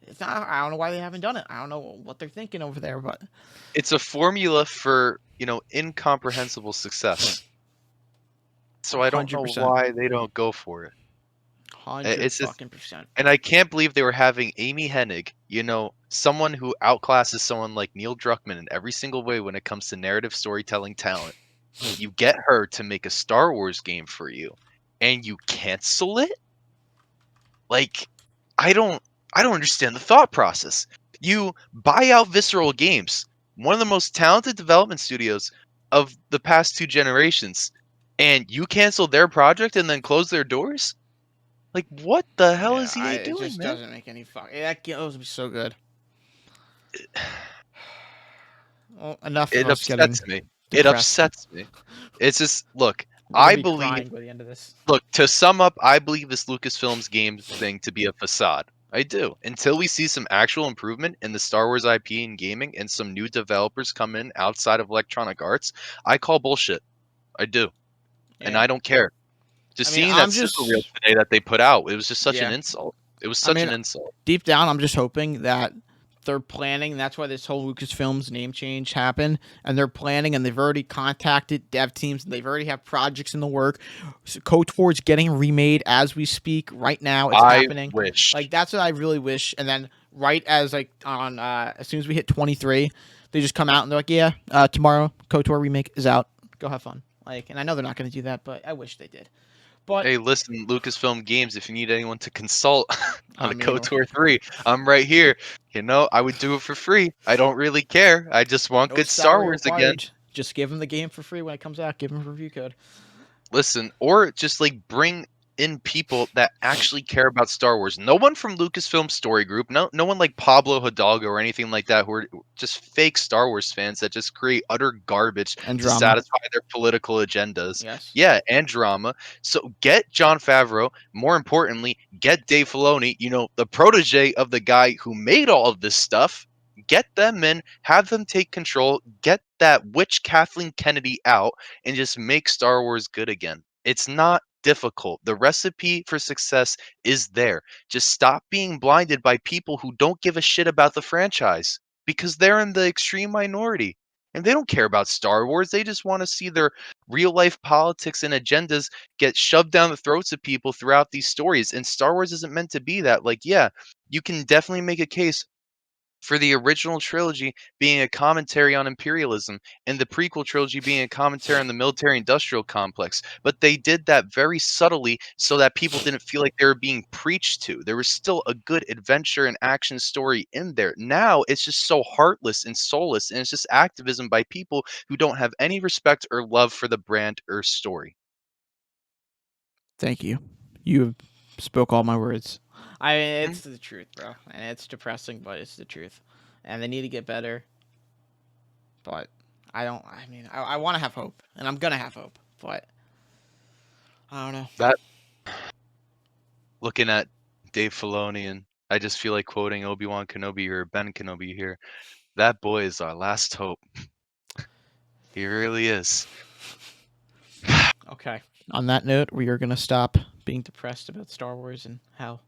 it's not. I don't know why they haven't done it. I don't know what they're thinking over there, but It's a formula for, incomprehensible success. So I don't hundred know percent, why they don't go for it. hundred It's just fucking percent. and I can't believe they were having Amy Hennig, someone who outclasses someone like Neil Druckmann in every single way when it comes to narrative storytelling talent. You get her to make a Star Wars game for you, and you cancel it? Like, I don't I don't understand the thought process. You buy out Visceral Games, one of the most talented development studios of the past 2 generations, and you cancel their project and then close their doors? Like, what the hell Yeah, is EA it doing, just man? doesn't make any fuck. That game would be so good. Well, enough of It us getting upsets me. It depressed. upsets me. It's just look, We're gonna I be believe crying by the end of this. look, to sum up, I believe this Lucasfilms game thing to be a facade. I do. Until we see some actual improvement in the Star Wars IP and gaming and some new developers come in outside of Electronic Arts, I call bullshit. I do. And Yeah. I don't care. Just I mean, seeing that I'm sizzle reel just today that they put out, it was just such an yeah. insult. It was I such mean, an insult. deep down, I'm just hoping that they're planning. That's why this whole Lucasfilms name change happened, and they're planning, and they've already contacted dev teams, and they've already have projects in the work. So KOTOR's getting remade as we speak right now. It's I happening. wish. Like that's what I really wish. And then right as like on as soon as we hit 23, they just come out and they're like, yeah, tomorrow KOTOR remake is out. Go have fun. Like, and I know they're not going to do that, but I wish they did. But Hey, listen, Lucasfilm Games, if you need anyone to consult on I a mean, KOTOR 3, I'm right here. I would do it for free. I don't really care. I just want no good Star salary Wars again. required. Just give them the game for free when it comes out. Give them a review code. Listen, or just like bring in people that actually care about Star Wars. No one from Lucasfilm Story Group, no one like Pablo Hidalgo or anything like that who are just fake Star Wars fans that just create utter garbage And to drama. satisfy their political agendas. Yes. Yeah, and drama. So get Jon Favreau, more importantly, get Dave Filoni, the protege of the guy who made all of this stuff. Get them in, have them take control, get that witch Kathleen Kennedy out, and just make Star Wars good again. It's not difficult. The recipe for success is there. Just stop being blinded by people who don't give a shit about the franchise because they're in the extreme minority. And they don't care about Star Wars. They just want to see their real life politics and agendas get shoved down the throats of people throughout these stories. And Star Wars isn't meant to be that. Like, yeah, you can definitely make a case for the original trilogy being a commentary on imperialism and the prequel trilogy being a commentary on the military industrial complex. But they did that very subtly so that people didn't feel like they were being preached to. There was still a good adventure and action story in there. Now it's just so heartless and soulless, and it's just activism by people who don't have any respect or love for the brand or story. Thank you. You spoke all my words. I mean, Mhm. it's the truth, bro, and it's depressing, but it's the truth. And they need to get better. But I don't. I mean, I want to have hope, and I'm gonna have hope, but I don't know. That looking at Dave Filoni, and I just feel like quoting Obi-Wan Kenobi or Ben Kenobi here. That boy is our last hope. He really is. Okay. On that note, we are gonna stop being depressed about Star Wars and how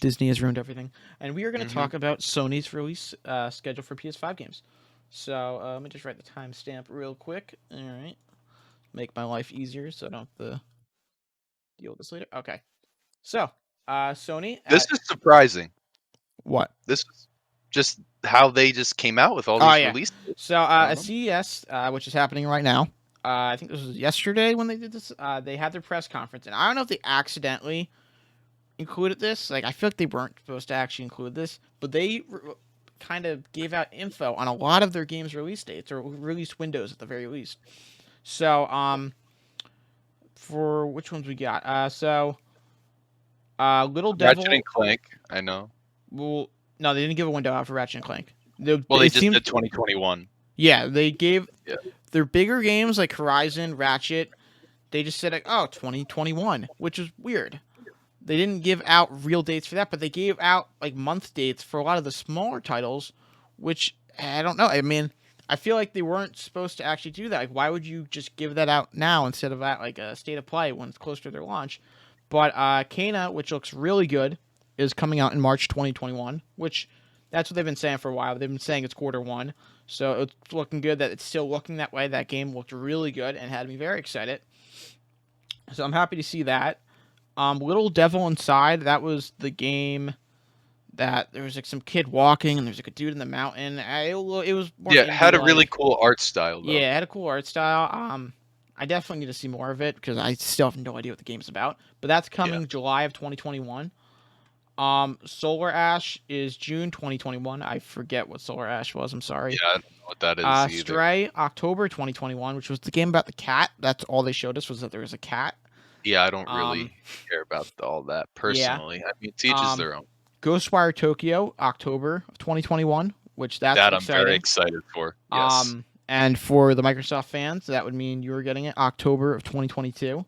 Disney has ruined everything, and we are gonna Mhm. talk about Sony's release schedule for PS5 games. So let me just write the timestamp real quick. All right, make my life easier so I don't have to deal with this later. Okay. So Sony This at is surprising. what? This is just how they just came out with all Oh these yeah. releases. So I don't at know. CES, which is happening right now, I think this was yesterday when they did this. They had their press conference, and I don't know if they accidentally included this. Like I feel like they weren't supposed to actually include this, but they kind of gave out info on a lot of their games' release dates or release windows at the very least. So for which ones we got? Little Ratchet and Devil. Clank, I know. Well, no, they didn't give a window out for Ratchet and Clank. They, Well, they it just seemed, did 2021. yeah, they gave Yeah. their bigger games like Horizon, Ratchet. They just said like, oh, 2021, which is weird. They didn't give out real dates for that, but they gave out like month dates for a lot of the smaller titles, which I don't know. I mean, I feel like they weren't supposed to actually do that. Like, why would you just give that out now instead of at like a state of play when it's closer to their launch? But Kana, which looks really good, is coming out in March 2021, which that's what they've been saying for a while. They've been saying it's quarter 1, so it's looking good that it's still looking that way. That game looked really good and had me very excited. So I'm happy to see that. Little Devil Inside, that was the game that there was like some kid walking and there's like a dude in the mountain. It was more Yeah, it had indie a really like. cool art style though. Yeah, it had a cool art style. I definitely need to see more of it because I still have no idea what the game's about. But that's Yeah. coming July of 2021. Solar Ash is June 2021. I forget what Solar Ash was. I'm Yeah, sorry. I don't know what that is either. Stray October 2021, which was the game about the cat. That's all they showed us was that there was a cat. Yeah, I don't Um, really care about all that yeah. personally. I mean, to each is Um, their own. Ghostwire Tokyo, October of 2021, which that's That I'm very exciting. excited for. Yes. And for the Microsoft fans, that would mean you were getting it October of 2022.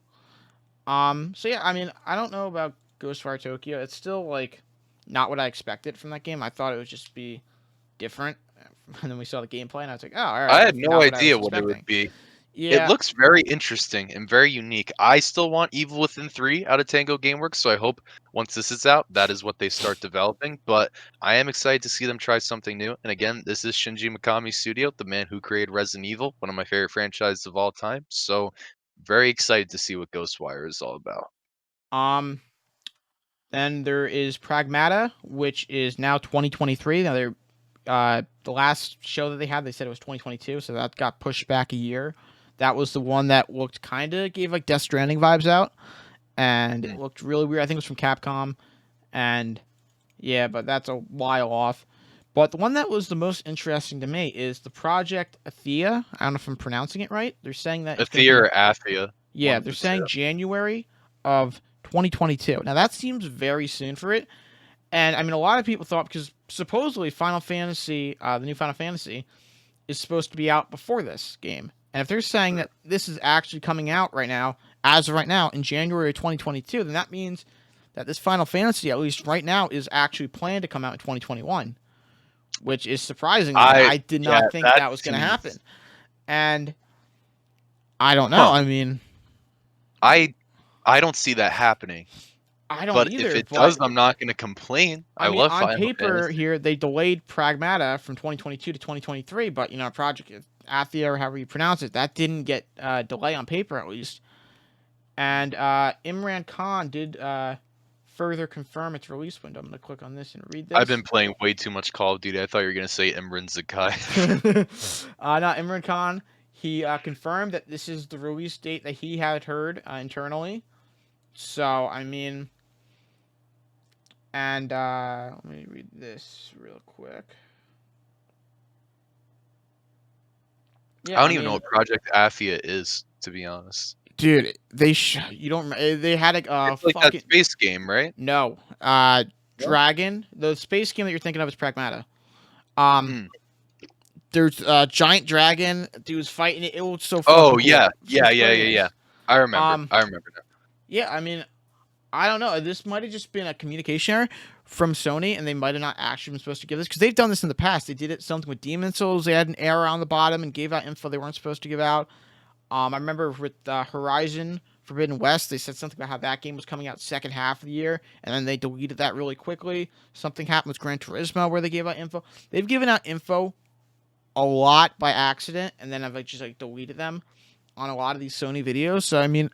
So yeah, I mean, I don't know about Ghostwire Tokyo. It's still like not what I expected from that game. I thought it would just be different. And then we saw the gameplay, and I was like, oh, all I right, had that's no not what I idea was what it would expecting. be. It Yeah. looks very interesting and very unique. I still want Evil Within 3 out of Tango Gameworks, so I hope once this is out, that is what they start developing. But I am excited to see them try something new. And again, this is Shinji Mikami's studio, the man who created Resident Evil, one of my favorite franchises of all time. So very excited to see what Ghostwire is all about. Um. Then there is Pragmata, which is now 2023. Now they're the last show that they had, they said it was 2022, so that got pushed back a year. That was the one that looked kind of gave like Death Stranding vibes out, and it Mm. looked really weird. I think it was from Capcom, and yeah, but that's a while off. But the one that was the most interesting to me is the Project Athea. I don't know if I'm pronouncing it right. They're saying that it's going to Athea be or Athea, one yeah, of they're the two. saying January of 2022. Now that seems very soon for it, and I mean a lot of people thought because supposedly Final Fantasy, the new Final Fantasy, is supposed to be out before this game, and if they're saying that this is actually coming out right now, as of right now in January of 2022, then that means that this Final Fantasy, at least right now, is actually planned to come out in 2021, which is surprising to me. I I did Yeah, not think that that was going to happen, seems and I don't know. huh. I mean, I I don't see that happening. I don't But if either, it but does, I'm not gonna complain. I I mean, love on Final paper Fantasy. here they delayed Pragmata from 2022 to 2023, but Project Athia or however you pronounce it, that didn't get delay on paper at least. And Imran Khan did further confirm its release window. I'm gonna click on this and read I've this. been playing way too much Call of Duty. I thought you were gonna say Imran Zakai. No, Imran Khan, he confirmed that this is the release date that he had heard internally. So I mean, and let me read this real quick. I Yeah, don't I even know mean, what Project Athia is, to be honest. dude, you don't they had a It's like that fucking space game, right? no No? dragon. The space game that you're thinking of is Pragmata. Um, Mm. there's a giant dragon. Dude was fighting it. It was so fucking Oh, cool. yeah. Some Yeah, yeah, yeah, trainers. yeah. I remember. Um, I remember now. yeah, I mean, I don't know. This might have just been a communication error from Sony, and they might have not actually been supposed to give this because they've done this in the past. They did it something with Demon Souls. They had an error on the bottom and gave out info they weren't supposed to give out. I remember with Horizon Forbidden West, they said something about how that game was coming out second half of the year, and then they deleted that really quickly. Something happened with Gran Turismo where they gave out info. They've given out info a lot by accident, and then I've just deleted them on a lot of these Sony videos. So I mean,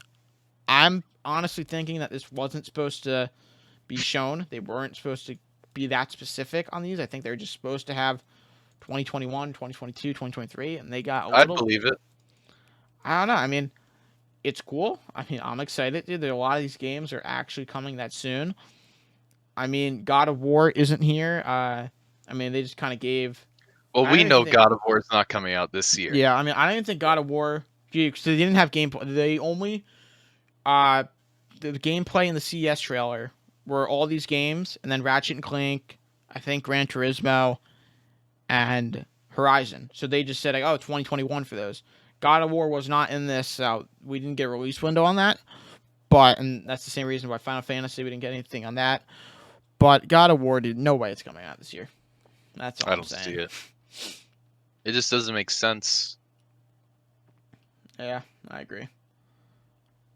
I'm honestly thinking that this wasn't supposed to be shown. They weren't supposed to be that specific on these. I think they're just supposed to have 2021, 2022, 2023, and they got a I'd little. believe it. I don't know. I mean, it's cool. I mean, I'm excited, dude. There a lot of these games are actually coming that soon. I mean, God of War isn't here. I mean, they just kind of gave. Well, I we don't even know think. God of War is not coming out this year. Yeah, I mean, I don't even think God of War. Because they didn't have gameplay. They only uh the gameplay in the CES trailer were all these games, and then Ratchet and Clank, I think Gran Turismo, and Horizon. So they just said like, oh, 2021 for those. God of War was not in this, so we didn't get a release window on that. But and that's the same reason why Final Fantasy we didn't get anything on that. But God of War, dude, no way it's coming out this year. That's all I I'm don't see saying. it. It just doesn't make sense. Yeah, I agree.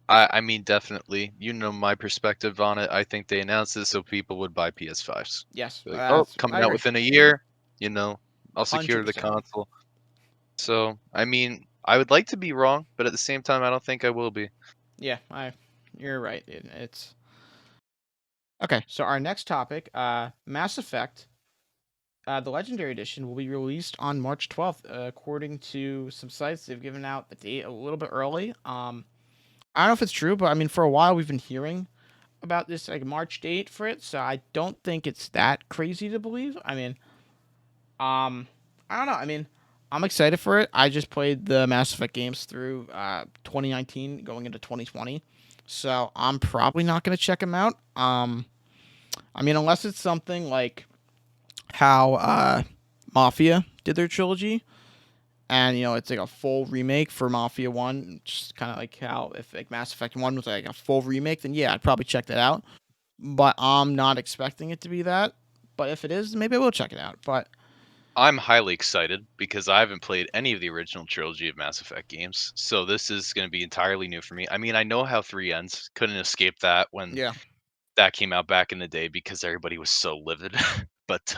I mean, definitely. You know my perspective on it. I think they announced it so people would buy PS5s. Yes, Be like, oh, I coming out agree. within a year, I'll secure the 100%. console. So, I mean, I would like to be wrong, but at the same time, I don't think I will be. Yeah, you're right, dude. It's okay. So our next topic, Mass Effect, the Legendary Edition will be released on March 12th, according to some sites. They've given out the date a little bit early. I don't know if it's true, but I mean, for a while we've been hearing about this like March date for it, so I don't think it's that crazy to believe. I mean, I don't know. I mean, I'm excited for it. I just played the Mass Effect games through 2019 going into 2020, so I'm probably not going to check them out. I mean, unless it's something like how Mafia did their trilogy, and it's like a full remake for Mafia One, just kind of like how if like Mass Effect One was like a full remake, then yeah, I'd probably check that out. But I'm not expecting it to be that. But if it is, maybe I will check it out. But I'm highly excited because I haven't played any of the original trilogy of Mass Effect games. So this is going to be entirely new for me. I mean, I know how 3 ends. Couldn't escape that when yeah, that came out back in the day because everybody was so livid. But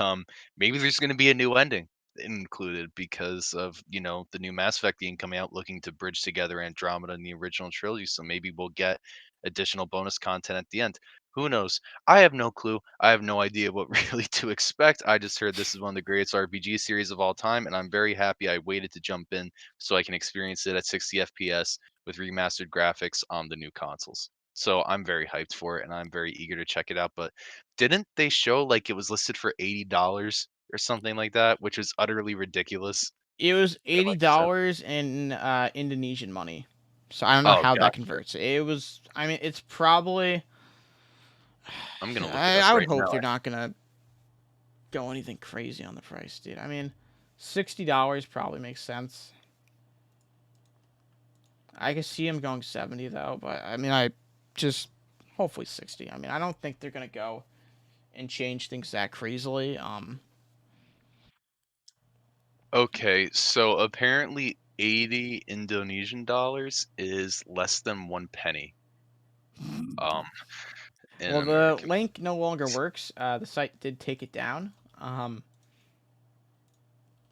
maybe there's going to be a new ending included because of the new Mass Effect game coming out, looking to bridge together Andromeda and the original trilogy. So maybe we'll get additional bonus content at the end. Who knows? I have no clue. I have no idea what really to expect. I just heard this is one of the greatest RPG series of all time, and I'm very happy I waited to jump in so I can experience it at 60 FPS with remastered graphics on the new consoles. So I'm very hyped for it and I'm very eager to check it out. But didn't they show like it was listed for $80 or something like that, which was utterly ridiculous? it was At eighty like seven. dollars in Indonesian money, so I don't know Oh, how that gotcha. converts. It was. I mean, it's probably. I'm gonna look it I, up I would right now. hope they're not gonna go anything crazy on the price, dude. I mean, $60 probably makes sense. I could see him going 70 though, but I mean, I just hopefully 60. I mean, I don't think they're gonna go and change things that crazily. Okay, so apparently 80 Indonesian dollars is less than 1 penny in Well, the American. link no longer works. The site did take it down. Um,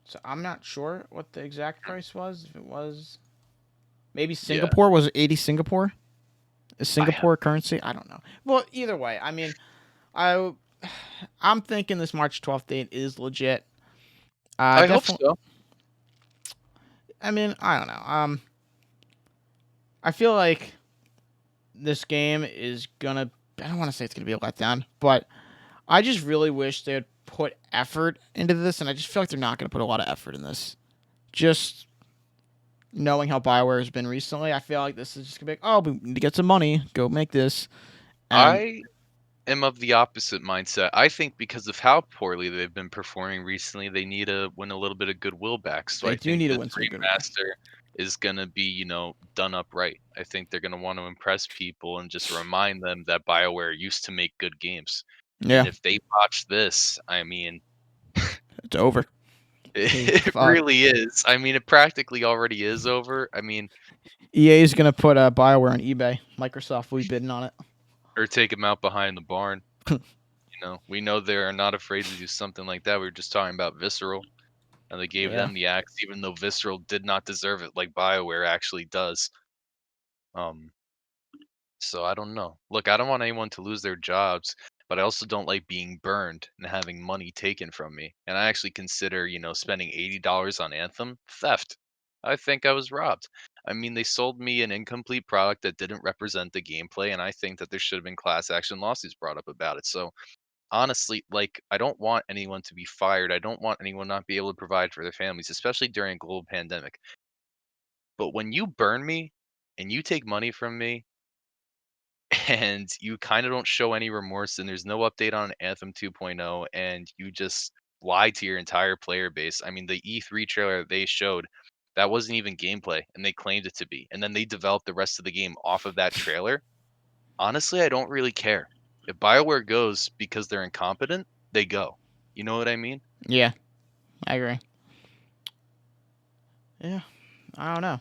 so I'm not sure what the exact price was. If it was maybe Yeah, Singapore, was it 80 Singapore? Is I have. Singapore currency? I don't know. Well, either way, I mean, I I'm thinking this March 12th date is legit. I hope Definitely. so. I mean, I don't know. I feel like this game is gonna. I don't want to say it's gonna be a letdown, but I just really wish they'd put effort into this, and I just feel like they're not gonna put a lot of effort in this. Just knowing how Bioware has been recently, I feel like this is just gonna be like, oh, we need to get some money, go make this, and I am of the opposite mindset. I think because of how poorly they've been performing recently, they need to win a little bit of goodwill back. So they I do think need to this win some goodwill. remaster is gonna be, done up right. I think they're gonna want to impress people and just remind them that BioWare used to make good games. And Yeah, if they botch this, I mean, it's over. They it really is. I mean, it practically already is over. I mean, EA is gonna put Bioware on eBay. Microsoft will be bidding on it. or take them out behind the barn. We know they're not afraid to do something like that. We were just talking about Visceral, and they gave Yeah, them the axe, even though Visceral did not deserve it, like BioWare actually does. Um, so I don't know. Look, I don't want anyone to lose their jobs, but I also don't like being burned and having money taken from me. And I actually consider, spending $80 on Anthem theft. I think I was robbed. I mean, they sold me an incomplete product that didn't represent the gameplay, and I think that there should have been class action lawsuits brought up about it. So honestly, like, I don't want anyone to be fired. I don't want anyone not be able to provide for their families, especially during a global pandemic. But when you burn me and you take money from me and you kind of don't show any remorse and there's no update on Anthem 2.0 and you just lie to your entire player base. I mean, the E3 trailer they showed, that wasn't even gameplay and they claimed it to be. And then they developed the rest of the game off of that trailer. Honestly, I don't really care. If BioWare goes because they're incompetent, they go. You know what I mean? yeah, I agree. Yeah, I don't know.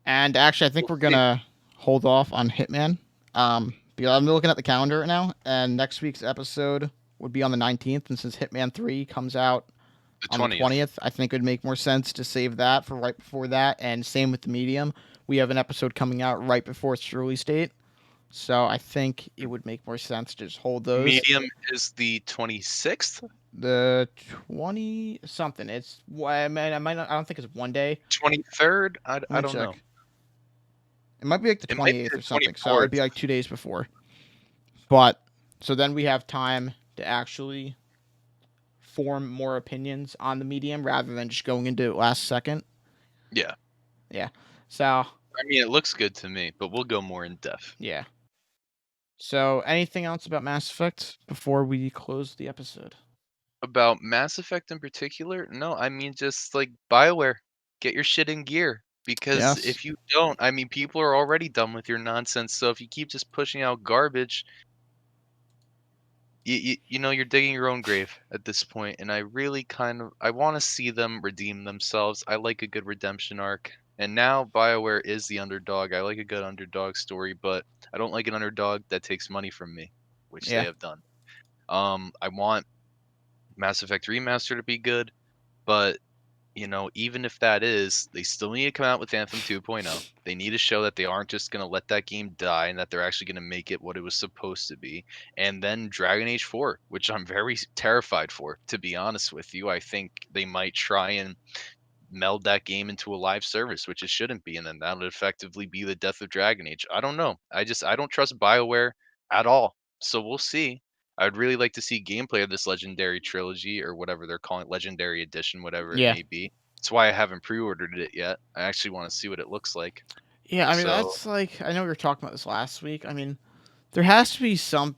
And actually, I think We'll we're see. gonna hold off on Hitman. Because I'm looking at the calendar right now, and next week's episode would be on the 19th. And since Hitman 3 comes out The on the 20th. 20th, I think it would make more sense to save that for right before that. And same with the Medium. We have an episode coming out right before its release date. So I think it would make more sense to just hold those. Medium is the 26th? The 20 something. I might not, I don't think it's one day. 23rd? Let I me don't know. check. It might be like the It might be 28th the or something. So it'd 24th. be like 2 days before. But so then we have time to actually form more opinions on the medium rather than just going into it last second. Yeah. Yeah. So I mean, it looks good to me, but we'll go more in depth. yeah. So anything else about Mass Effect before we close the episode? About Mass Effect in particular? No, I mean, just like BioWare, get your shit in gear. Because Yes. if you don't, I mean, people are already done with your nonsense. So if you keep just pushing out garbage, you're digging your own grave at this point. And I really I want to see them redeem themselves. I like a good redemption arc. And now BioWare is the underdog. I like a good underdog story, but I don't like an underdog that takes money from me, which they Yeah. have done. I want Mass Effect Remaster to be good, but even if that is, they still need to come out with Anthem 2.0. They need to show that they aren't just going to let that game die and that they're actually going to make it what it was supposed to be. And then Dragon Age 4, which I'm very terrified for, to be honest with you. I think they might try and meld that game into a live service, which it shouldn't be, and then that would effectively be the death of Dragon Age. I don't know. I don't trust BioWare at all. So we'll see. I'd really like to see gameplay of this legendary trilogy or whatever they're calling it, legendary edition, whatever it Yeah. may be. That's why I haven't pre-ordered it yet. I actually want to see what it looks like. Yeah, I mean So that's like I know we were talking about this last week. I mean, There has to be some,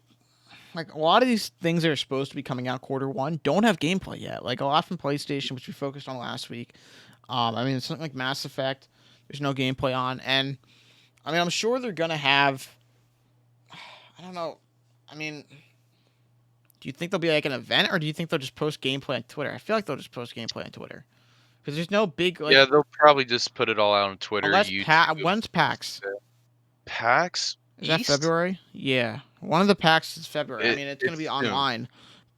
like, a lot of these things that are supposed to be coming out quarter 1 don't have gameplay yet. Like, a lot from PlayStation, which we focused on last week. I mean, something like Mass Effect, there's no gameplay on, and I mean, I'm sure they're gonna have. I don't know. I mean, do you think there'll be like an event, or do you think they'll just post gameplay on Twitter? I feel like they'll just post gameplay on Twitter because there's no big Yeah, like they'll probably just put it all out on Twitter, unless YouTube. when's PAX? PAX Is that East? February? Yeah, one of the PAX is February. I mean, it's gonna be It's soon. online,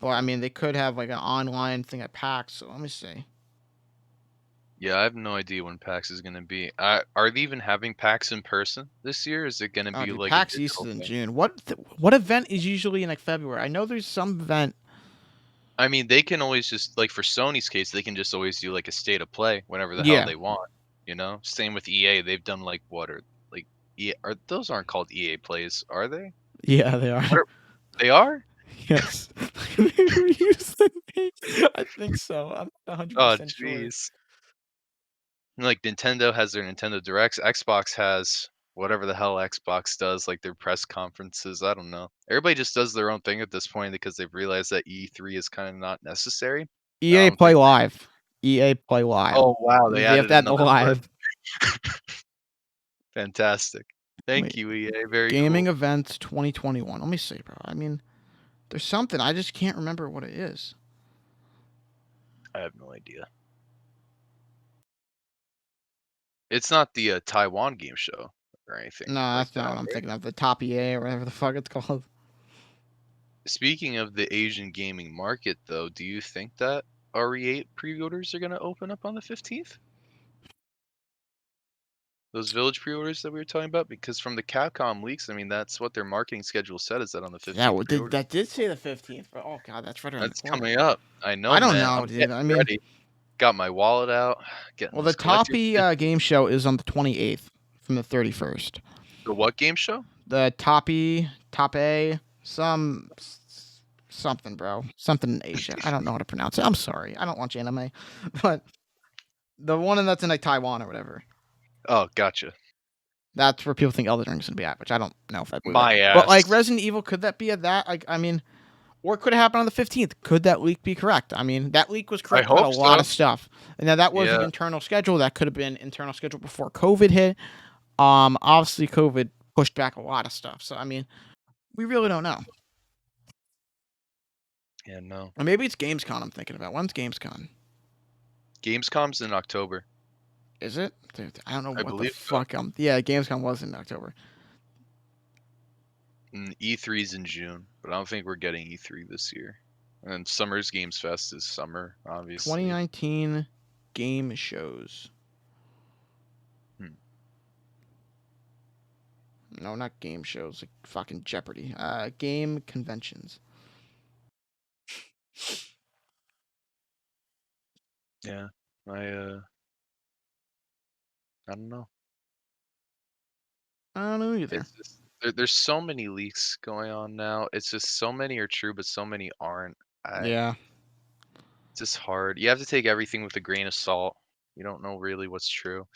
but I mean, they could have like an online thing at PAX. So let me see. Yeah, I have no idea when PAX is gonna be. Are they even having PAX in person this year? Is it gonna Oh, be dude, like a PAX East is digital in thing? June. What event is usually in like February? I know there's some event. I mean, they can always just like for Sony's case, they can just always do like a state of play whenever the hell Yeah, they want. Same with EA. They've done like what are like EA are those aren't called EA plays, are they? yeah, they What are. are they are? Yes, they reuse the name. I think so. I'm not 100 Oh, percent sure. jeez. Like Nintendo has their Nintendo Directs, Xbox has whatever the hell Xbox does, like their press conferences. I don't know. Everybody just does their own thing at this point because they've realized that E3 is kind of not necessary. I EA don't Play think. Live. EA Play Live. Oh wow, they They have added to add the another word. live. Fantastic. Thank Wait, you, EA. Very gaming cool. events 2021. Let me see, bro. I mean, there's something. I just can't remember what it is. I have no idea. It's not the Taiwan game show or anything No, like that's not that, what I'm right? thinking of. The Top EA or whatever the fuck it's called. Speaking of the Asian gaming market, though, do you think that RE8 pre-orders are going to open up on the 15th? Those Village pre-orders that we were talking about? Because from the Capcom leaks, I mean, that's what their marketing schedule said is that on the Yeah, 15th did pre-order. that did say the 15th, but oh god, that's right around the That's corner. coming up. I know, I don't man. know, I'm dude. getting I mean, ready. Got my wallet out, getting well, the those collector's Toppy editions. game show is on the 28th from the 31st. The what game show? The Toppy, Top A, something, bro. Something in Asia. I don't know how to pronounce it. I'm sorry. I don't watch anime. But the one that's in like Taiwan or whatever. Oh, gotcha. That's where people think Elden Ring's gonna be at, which I don't know if I believe that. My But like ass. Resident Evil, could that be at that? Like, I mean, or could it happen on the 15th? Could that leak be correct? I mean, that leak was I correct about a hope lot so. of stuff. And now that was an Yeah. internal schedule. That could have been internal schedule before COVID hit. Obviously COVID pushed back a lot of stuff. So I mean, we really don't know. Yeah, no. Or maybe it's Gamescom I'm thinking about. When's Gamescom? Gamescom's in October. Is it? Dude, I don't know I what the believe so. fuck. Yeah, Gamescom was in October. And E3's in June, but I don't think we're getting E3 this year. And Summer's Games Fest is summer, obviously. 2019 game shows. Hmm. No, not game shows. Like fucking Jeopardy. Game conventions. Yeah. I don't know. I don't know either. It's just there's so many leaks going on now. It's just so many are true, but so many aren't. Yeah, It's just hard. You have to take everything with a grain of salt. You don't know really what's true.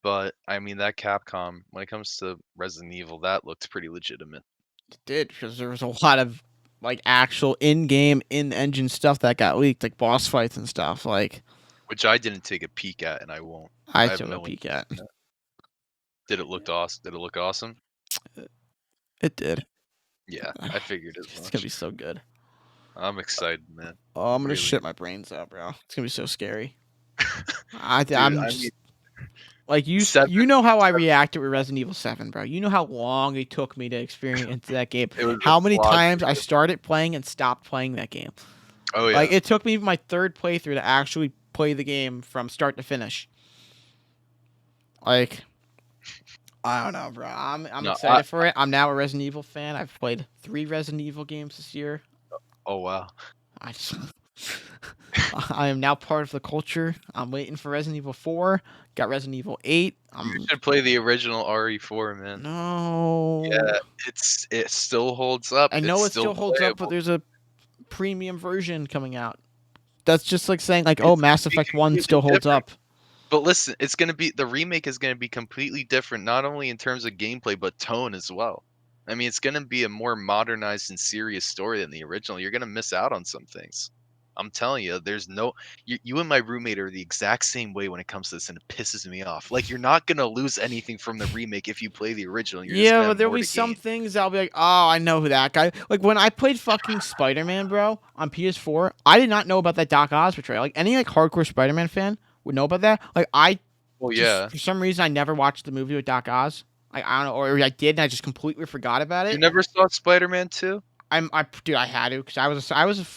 But I mean that Capcom, when it comes to Resident Evil, that looked pretty legitimate. it did because there was a lot of like actual in-game, in-engine stuff that got leaked, like boss fights and stuff. Like Which I didn't take a peek at and I won't. I I have took a no peek interest at. in that. Did it look awesome? Did it look awesome? It did. Yeah, I figured as It's gonna be much. so good. I'm excited, man. Oh, I'm gonna Really. shit my brains out, bro. It's gonna be so scary. Dude, I'm I mean, just like you. 7 You know how I 7 reacted with Resident Evil 7, bro. You know how long it took me to experience that game. it was a How many slog for times I you. started playing and stopped playing that game. Oh, Like yeah. it took me my third playthrough to actually play the game from start to finish. Like I don't know, bro. I'm No, I excited for it. I'm now a Resident Evil fan. I've played 3 Resident Evil games this year. oh, wow. I just I am now part of the culture. I'm waiting for Resident Evil 4. Got Resident Evil 8. You should play the original RE4, man. No. Yeah, it still holds up. I It's know it still still holds up, but playable. there's a premium version coming out. That's just like saying like, oh, It's Mass gonna be Effect 1 completely still holds different. up. But listen, the remake is gonna be completely different, not only in terms of gameplay, but tone as well. I mean, it's gonna be a more modernized and serious story than the original. You're gonna miss out on some things. I'm telling you, there's no you and my roommate are the exact same way when it comes to this, and it pisses me off. Like, you're not gonna lose anything from the remake if you play the original. You're just Yeah, gonna have but there'll more be to some gain. things I'll be like, oh, I know who that guy. Like when I played fucking Spider-Man, bro, on PS4, I did not know about that Doc Oz portrayal. Like any like hardcore Spider-Man fan would know about that. Like I Well, just yeah. for some reason I never watched the movie with Doc Oz. Like I don't know, or I did and I just completely forgot about You it. never saw Spider-Man 2? Dude, I had to because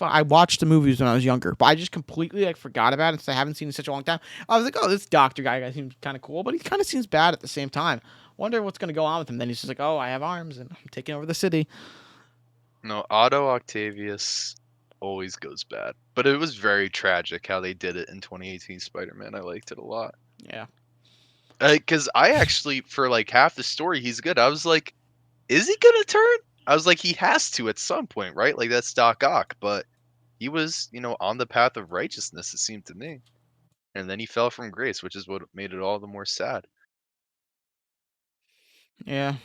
I watched the movies when I was younger, but I just completely like forgot about it since I haven't seen it in such a long time. I was like, oh, this doctor guy seems kind of cool, but he kind of seems bad at the same time. Wonder what's gonna go on with him. Then he's just like, oh, I have arms and I'm taking over the city. No, Otto Octavius always goes bad. But it was very tragic how they did it in 2018 Spider-Man. I liked it a lot. Yeah, Because I actually, for like half the story, he's good. I was like, is he gonna turn? I was like, he has to at some point, right? Like that's Doc Ock, but he was, on the path of righteousness, it seemed to me. And then he fell from grace, which is what made it all the more sad. yeah.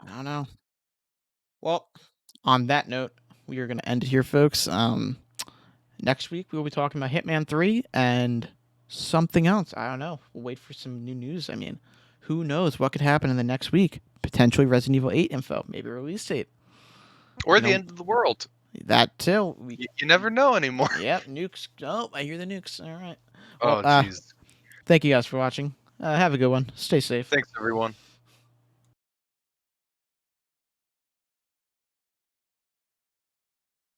I don't know. Well, on that note, we are gonna end it here, folks. Next week we'll be talking about Hitman 3 and something else. I don't know. We'll wait for some new news. I mean, who knows what could happen in the next week? Potentially Resident Evil 8 info, maybe a release date. Or You the know, end of the world. that too. You never know anymore. Yep, nukes. Oh, I hear the nukes. All right. Well, Oh, jeez. thank you guys for watching. Have a good one. Stay safe. Thanks, everyone.